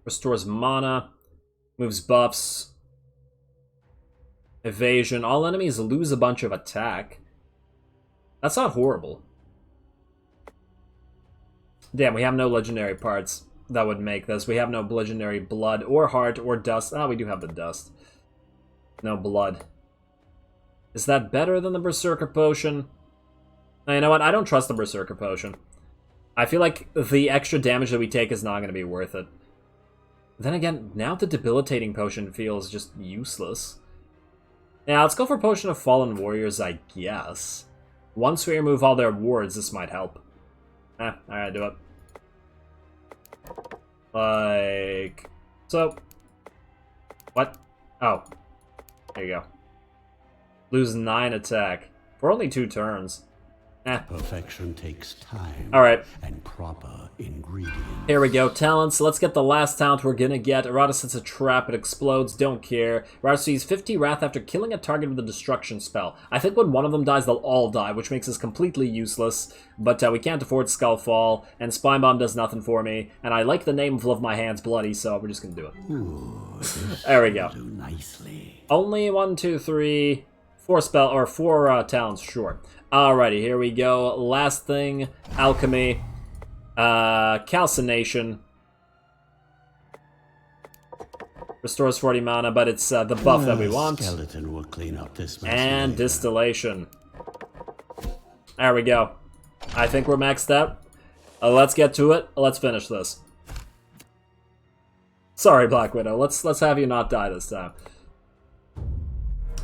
Restores mana. Moves buffs. Evasion. All enemies lose a bunch of attack. That's not horrible. Damn, we have no legendary parts that would make this. We have no legendary blood or heart or dust. Ah, we do have the dust. No blood. Is that better than the Berserker potion? Now, you know what? I don't trust the Berserker potion. I feel like the extra damage that we take is not going to be worth it. Then again, now the debilitating potion feels just useless. Yeah, let's go for Potion of Fallen Warriors, I guess. Once we remove all their wards, this might help. Alright, do it. Like... so... what? Oh. There you go. Lose 9 attack. For only 2 turns. Perfection takes time. Alright. And proper ingredients. Here we go. Talents. Let's get the last talent we're gonna get. Iratus sets a trap. It explodes. Don't care. Iratus sees 50 wrath after killing a target with a destruction spell. I think when one of them dies, they'll all die, which makes us completely useless. But we can't afford Skullfall, and Spine Bomb does nothing for me. And I like the name of Love My Hands Bloody, so we're just gonna do it. Ooh, there we go. do nicely. Only 1, 2, 3, 4 talents short. Alrighty, here we go. Last thing, Alchemy, Calcination. Restores 40 mana, but it's the buff that we want. Skeleton will clean up this mess And later. Distillation. There we go. I think we're maxed out. Let's get to it. Let's finish this. Sorry, Black Widow. Let's have you not die this time.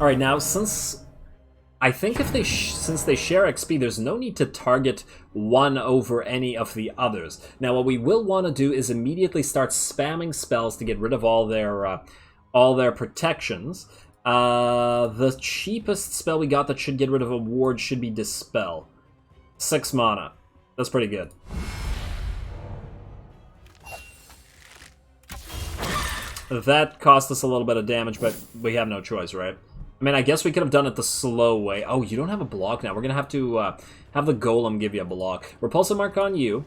Alright, now, since... I think if since they share XP, there's no need to target one over any of the others. Now, what we will want to do is immediately start spamming spells to get rid of all their protections. The cheapest spell we got that should get rid of a ward should be Dispel. 6 mana. That's pretty good. That cost us a little bit of damage, but we have no choice, right? I mean, I guess we could have done it the slow way. Oh, you don't have a block now. We're going to have to have the Golem give you a block. Repulsive Mark on you.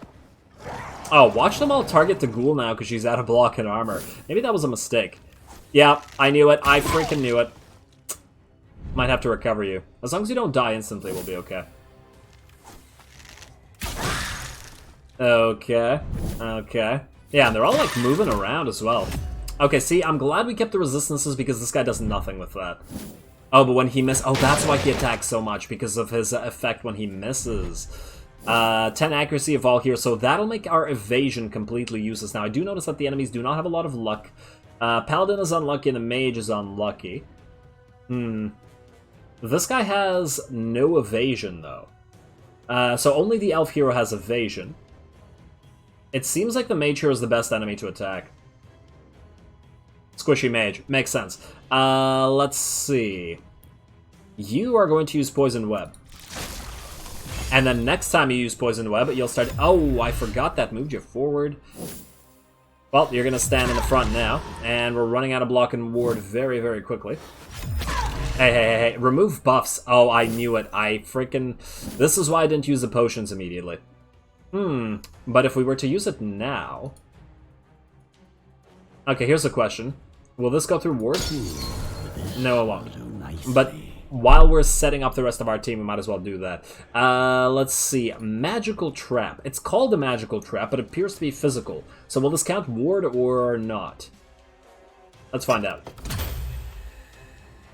Oh, watch them all target the Ghoul now because she's out of block and armor. Maybe that was a mistake. Yeah, I knew it. I freaking knew it. Might have to recover you. As long as you don't die instantly, we'll be okay. Okay. Okay. Yeah, and they're all, like, moving around as well. Okay, see, I'm glad we kept the resistances because this guy does nothing with that. Oh, but when he misses... oh, that's why he attacks so much, because of his effect when he misses. 10 accuracy of all here, so that'll make our evasion completely useless. Now, I do notice that the enemies do not have a lot of luck. Paladin is unlucky and the Mage is unlucky. This guy has no evasion, though. So only the Elf Hero has evasion. It seems like the Mage Hero is the best enemy to attack. Squishy Mage. Makes sense. Let's see. You are going to use Poison Web. And then next time you use Poison Web, you'll start... oh, I forgot that moved you forward. Well, you're going to stand in the front now. And we're running out of block and ward very, very quickly. Hey. Remove buffs. Oh, I knew it. I freaking... this is why I didn't use the potions immediately. But if we were to use it now... Okay, here's the question. Will this go through ward? No, it won't. But while we're setting up the rest of our team, we might as well do that. Let's see. Magical Trap. It's called a Magical Trap, but it appears to be physical. So will this count ward or not? Let's find out.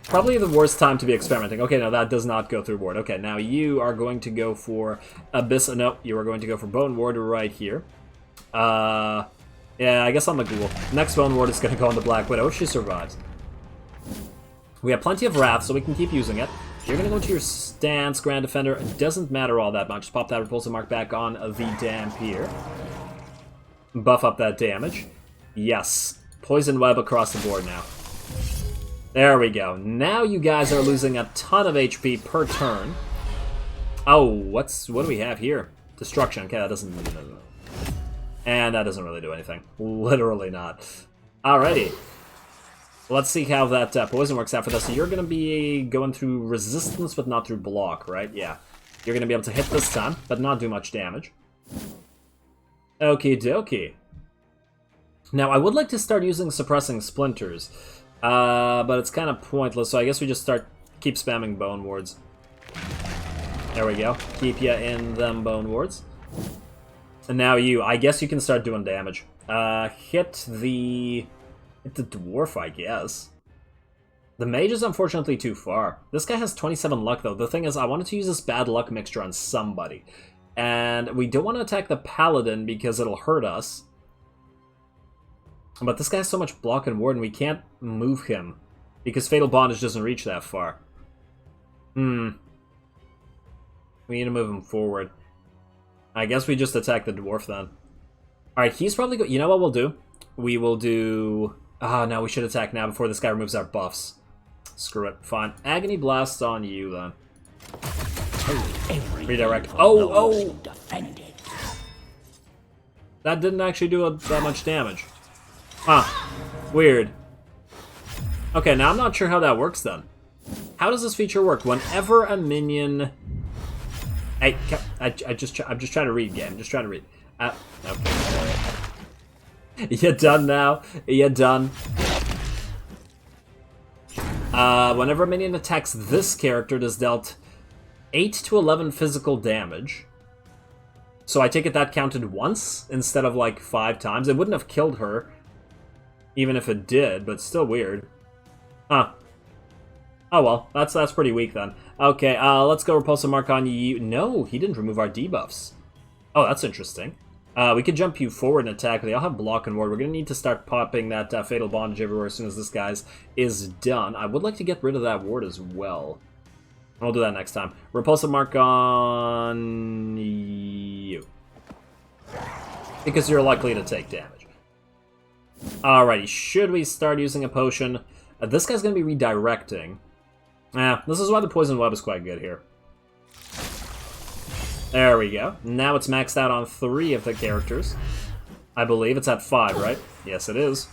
Probably the worst time to be experimenting. Okay, no, that does not go through ward. Okay, now you are going to go for Abyss. No, you are going to go for Bone Ward right here. Yeah, I guess on the Ghoul. Next Bone Ward is going to go on the Black Widow if she survives. We have plenty of Wrath, so we can keep using it. You're going to go into your stance, Grand Defender. It doesn't matter all that much. Just pop that repulsive mark back on the Damp here. Buff up that damage. Yes. Poison Web across the board now. There we go. Now you guys are losing a ton of HP per turn. Oh, what do we have here? Destruction. Okay, that doesn't... And that doesn't really do anything. Literally not. Alrighty. Let's see how that poison works out for this. So you're going to be going through resistance, but not through block, right? Yeah. You're going to be able to hit this time, but not do much damage. Okie dokie. Now, I would like to start using suppressing splinters. But it's kind of pointless, so I guess we just keep spamming Bone Wards. There we go. Keep ya in them Bone Wards. And now I guess you can start doing damage. Hit the Dwarf, I guess. The Mage is unfortunately too far. This guy has 27 luck, though. The thing is, I wanted to use this bad luck mixture on somebody. And we don't want to attack the Paladin because it'll hurt us. But this guy has so much block and ward, and we can't move him. Because Fatal Bondage doesn't reach that far. We need to move him forward. I guess we just attack the Dwarf then. Alright, he's probably you know what we'll do? We will do... Ah, no, we should attack now before this guy removes our buffs. Screw it. Fine. Agony Blast on you, then. Redirect. Oh! That didn't actually do that much damage. Huh. Weird. Okay, now I'm not sure how that works then. How does this feature work? Whenever a minion... Hey, I'm just trying to read, game. Just trying to read. Okay. You done now? You done? Whenever a minion attacks this character, it is dealt 8 to 11 physical damage. So I take it that counted once instead of like 5 times. It wouldn't have killed her. Even if it did, but still weird. Huh. Oh well, that's pretty weak then. Okay, let's go Repulsive Mark on you. No, he didn't remove our debuffs. Oh, that's interesting. We could jump you forward and attack. They all have block and ward. We're going to need to start popping that Fatal Bondage everywhere as soon as this guy's is done. I would like to get rid of that ward as well. I'll do that next time. Repulsive Mark on you. Because you're likely to take damage. Alrighty, should we start using a potion? This guy's going to be redirecting. This is why the Poison Web is quite good here. There we go. Now it's maxed out on 3 of the characters. I believe it's at 5, right? Yes, it is.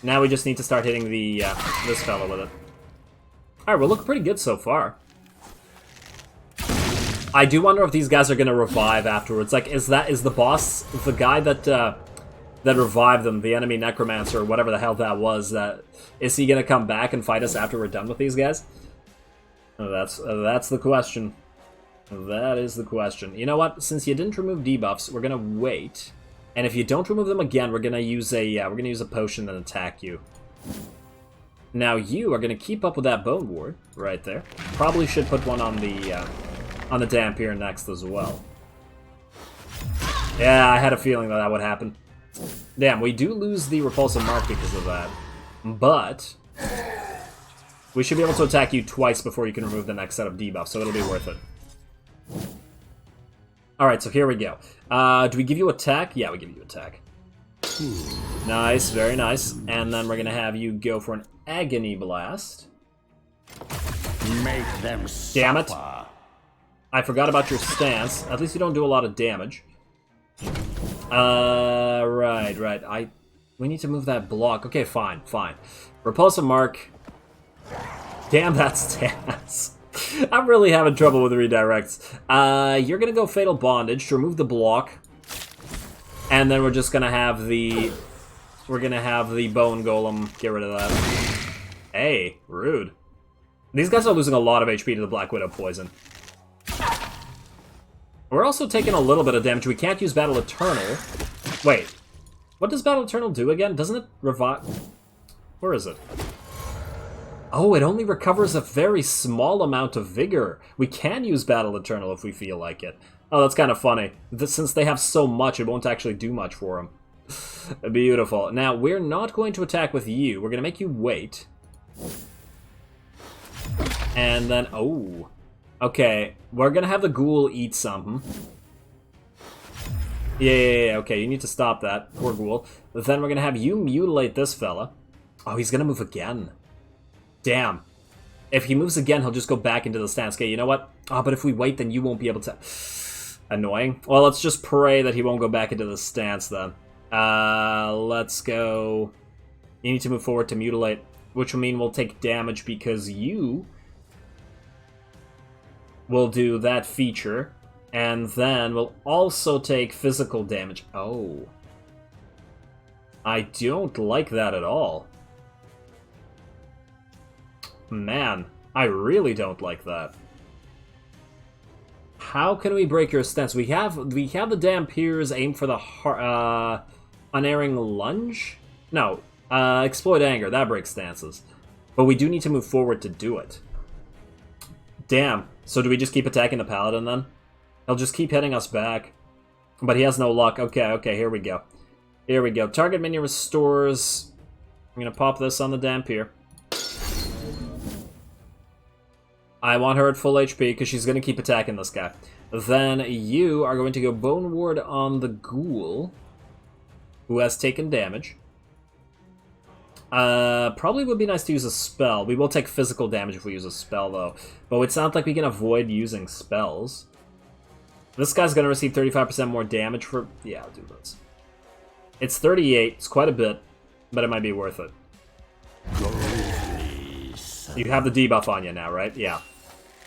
Now we just need to start hitting the this fellow with it. Alright, we're looking pretty good so far. I do wonder if these guys are going to revive afterwards. Like, is the boss, the guy that revived them, the enemy Necromancer, or whatever the hell that was, is he going to come back and fight us after we're done with these guys? That's the question. That is the question. You know what? Since you didn't remove debuffs, we're going to wait. And if you don't remove them again, we're going to use a potion and attack you. Now you are going to keep up with that Bone Ward right there. Probably should put one on the Damp here next as well. Yeah, I had a feeling that would happen. Damn, we do lose the Repulsive Mark because of that. But we should be able to attack you twice before you can remove the next set of debuffs, so it'll be worth it. Alright, so here we go. Do we give you attack? Yeah, we give you attack. Nice, very nice. And then we're going to have you go for an Agony Blast. Make them Damn it. suffer. I forgot about your stance. At least you don't do a lot of damage. Right. We need to move that block. Okay, fine. Repulsive Mark. Damn that stance. I'm really having trouble with redirects. You're gonna go Fatal Bondage to remove the block. And then we're just gonna have the... We're gonna have the Bone Golem get rid of that. Hey, rude. These guys are losing a lot of HP to the Black Widow poison. We're also taking a little bit of damage. We can't use Battle Eternal. Wait. What does Battle Eternal do again? Doesn't it revive... Where is it? Oh, it only recovers a very small amount of vigor. We can use Battle Eternal if we feel like it. Oh, that's kind of funny. Since they have so much, it won't actually do much for them. Beautiful. Now, we're not going to attack with you. We're going to make you wait. And then... Oh. Okay. We're going to have the ghoul eat something. Yeah. Okay, you need to stop that. Poor ghoul. Then we're going to have you mutilate this fella. Oh, he's going to move again. Damn. If he moves again, he'll just go back into the stance. Okay, you know what? Oh, but if we wait, then you won't be able to... Annoying. Well, let's just pray that he won't go back into the stance, then. Let's go... You need to move forward to mutilate, which will mean we'll take damage because you will do that feature, and then we'll also take physical damage. Oh. I don't like that at all. Man, I really don't like that. How can we break your stance? We have the Dampiers aim for the Unerring Lunge? No, Exploit Anger, that breaks stances. But we do need to move forward to do it. Damn, so do we just keep attacking the Paladin then? He'll just keep hitting us back. But he has no luck. Okay, here we go. Here we go. Target minion restores... I'm gonna pop this on the Dampier. I want her at full HP because she's going to keep attacking this guy. Then you are going to go Bone Ward on the Ghoul, who has taken damage. Probably would be nice to use a spell. We will take physical damage if we use a spell, though. But it sounds like we can avoid using spells. This guy's going to receive 35% more damage for... Yeah, I'll do this. It's 38. It's quite a bit, but it might be worth it. You have the debuff on you now, right? Yeah.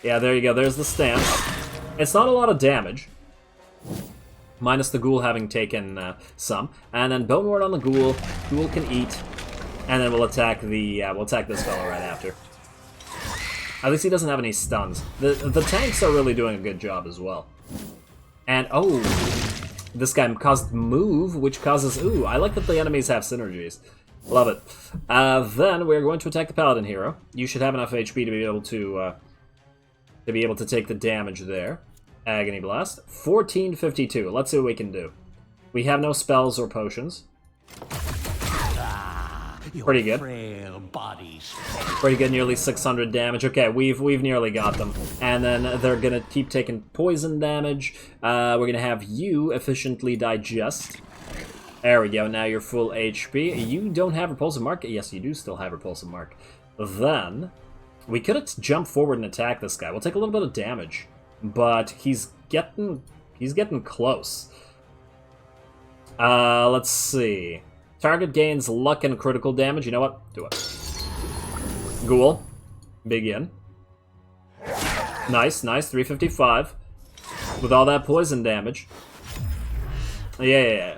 Yeah, there you go. There's the stance. It's not a lot of damage. Minus the ghoul having taken some. And then Bone Ward on the ghoul. Ghoul can eat. And then we'll attack the... we'll attack this fellow right after. At least he doesn't have any stuns. The tanks are really doing a good job as well. And, oh... This guy caused move, which causes... Ooh, I like that the enemies have synergies. Love it. Then we're going to attack the Paladin hero. You should have enough HP to be able to take the damage there. Agony Blast. 1452. Let's see what we can do. We have no spells or potions. Pretty good. Pretty good, nearly 600 damage. Okay, we've nearly got them. And then they're gonna keep taking poison damage. We're gonna have you efficiently digest. There we go, now you're full HP. You don't have Repulsive Mark? Yes, you do still have Repulsive Mark. Then, we could jump forward and attack this guy. We'll take a little bit of damage, but he's getting close. Let's see. Target gains luck and critical damage. You know what? Do it. Ghoul. Begin. Nice, 355. With all that poison damage. Yeah.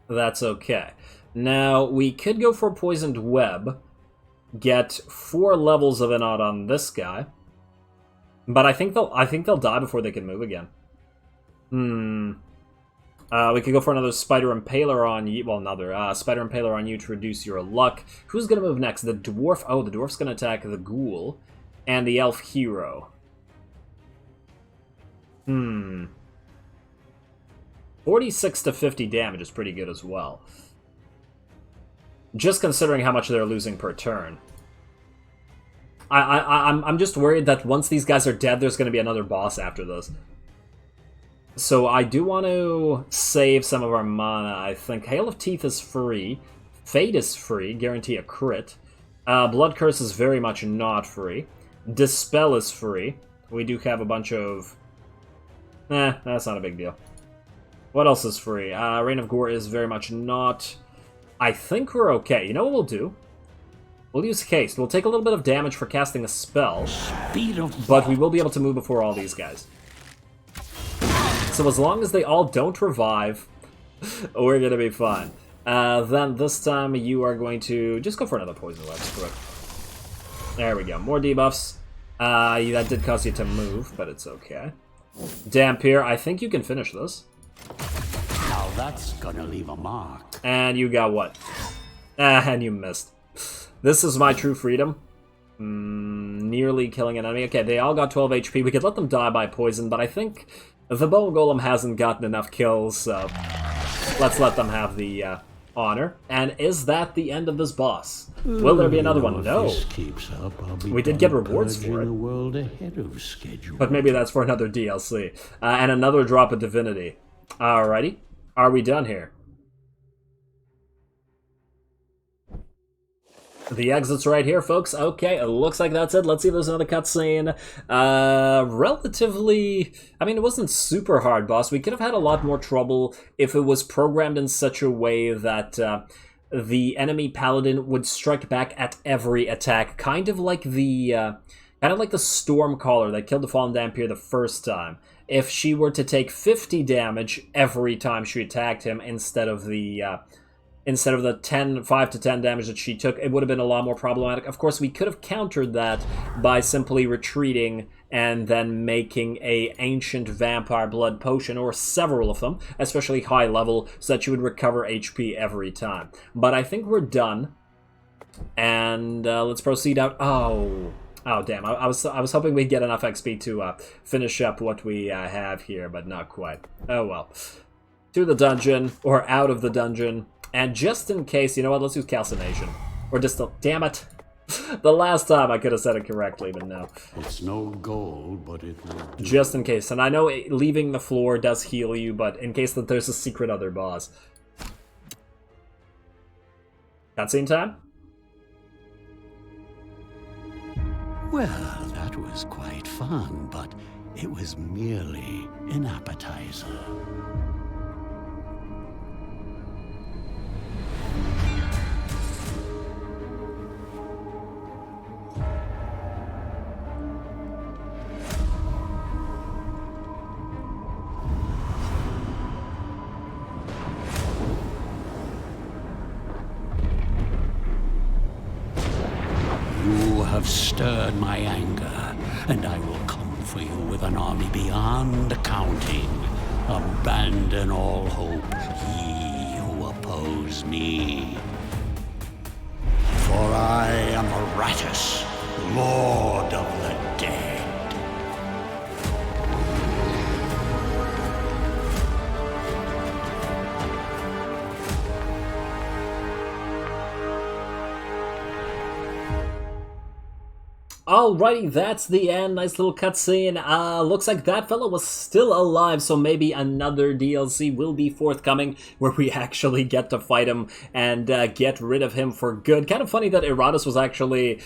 That's okay. Now, we could go for Poisoned Web, get 4 levels of it out on this guy, but I think they'll die before they can move again. We could go for another Spider Impaler on you. Well, another Spider Impaler on you to reduce your luck. Who's gonna move next? The Dwarf. Oh, the Dwarf's gonna attack the Ghoul and the Elf Hero. 46 to 50 damage is pretty good as well. Just considering how much they're losing per turn. I'm just worried that once these guys are dead, there's going to be another boss after this. So I do want to save some of our mana, I think. Hail of Teeth is free. Fate is free, guarantee a crit. Blood Curse is very much not free. Dispel is free. We do have a bunch of... that's not a big deal. What else is free? Reign of Gore is very much not... I think we're okay. You know what we'll do? We'll use Haste. We'll take a little bit of damage for casting a spell, but we will be able to move before all these guys. So as long as they all don't revive, we're gonna be fine. Then this time you are going to just go for another poison web. Screw it. There we go. More debuffs. That did cause you to move, but it's okay. Dampier, I think you can finish this. Now that's gonna leave a mark. And you got what? And you missed. This is my true freedom. Nearly killing an enemy. Okay, they all got 12 HP. We could let them die by poison, but I think the Bone Golem hasn't gotten enough kills, so let's let them have the honor. And is that the end of this boss? Will there be another one? No. If this keeps up, I'll be We did get rewards for it. the world ahead of schedule. But maybe that's for another DLC. And another drop of Divinity. Alrighty. Are we done here? The exit's right here, folks. Okay, it looks like that's it. Let's see if there's another cutscene. Relatively... I mean, it wasn't super hard, boss. We could have had a lot more trouble if it was programmed in such a way that the enemy paladin would strike back at every attack. Kind of like the Stormcaller that killed the Fallen Dampier the first time. If she were to take 50 damage every time she attacked him instead of the 5 to 10 damage that she took, it would have been a lot more problematic. Of course, we could have countered that by simply retreating and then making a ancient vampire blood potion, or several of them, especially high level, so that you would recover HP every time. But I think we're done, and let's proceed out. Oh damn! I was hoping we'd get enough XP to finish up what we have here, but not quite. Oh well. To the dungeon, or out of the dungeon. And just in case, you know what, let's use Calcination. Or Distil. Damn it! The last time I could have said it correctly, but no. It's no gold, but it will do. Just in case. And I know leaving the floor does heal you, but in case that there's a secret other boss. Cutscene time? Well, that was quite fun, but it was merely an appetizer. You have stirred my anger, and I will come for you with an army beyond counting. Abandon all hope, ye who oppose me. For I am Iratus, Lord of the Dead. Alrighty, that's the end. Nice little cutscene. Looks like that fella was still alive, so maybe another DLC will be forthcoming where we actually get to fight him and get rid of him for good. Kind of funny that Iratus was actually...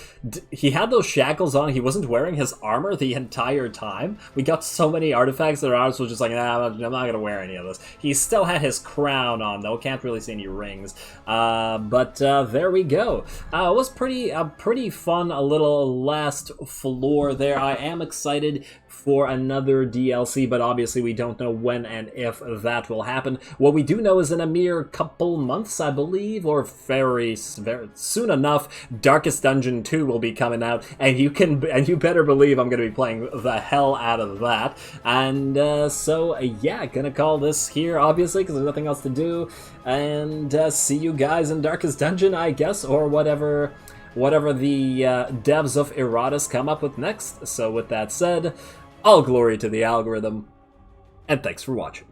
he had those shackles on. He wasn't wearing his armor the entire time. We got so many artifacts that Iratus was just like, nah, I'm not going to wear any of this. He still had his crown on, though. Can't really see any rings. But there we go. It was pretty fun, a little last floor there. I am excited for another DLC, but obviously we don't know when and if that will happen. What we do know is in a mere couple months, I believe, or very soon enough, Darkest Dungeon 2 will be coming out, and you better believe I'm going to be playing the hell out of that. And so yeah, gonna call this here, obviously, because there's nothing else to do, and see you guys in Darkest Dungeon, I guess, or whatever the devs of Iratus come up with next. So with that said, all glory to the algorithm, and thanks for watching.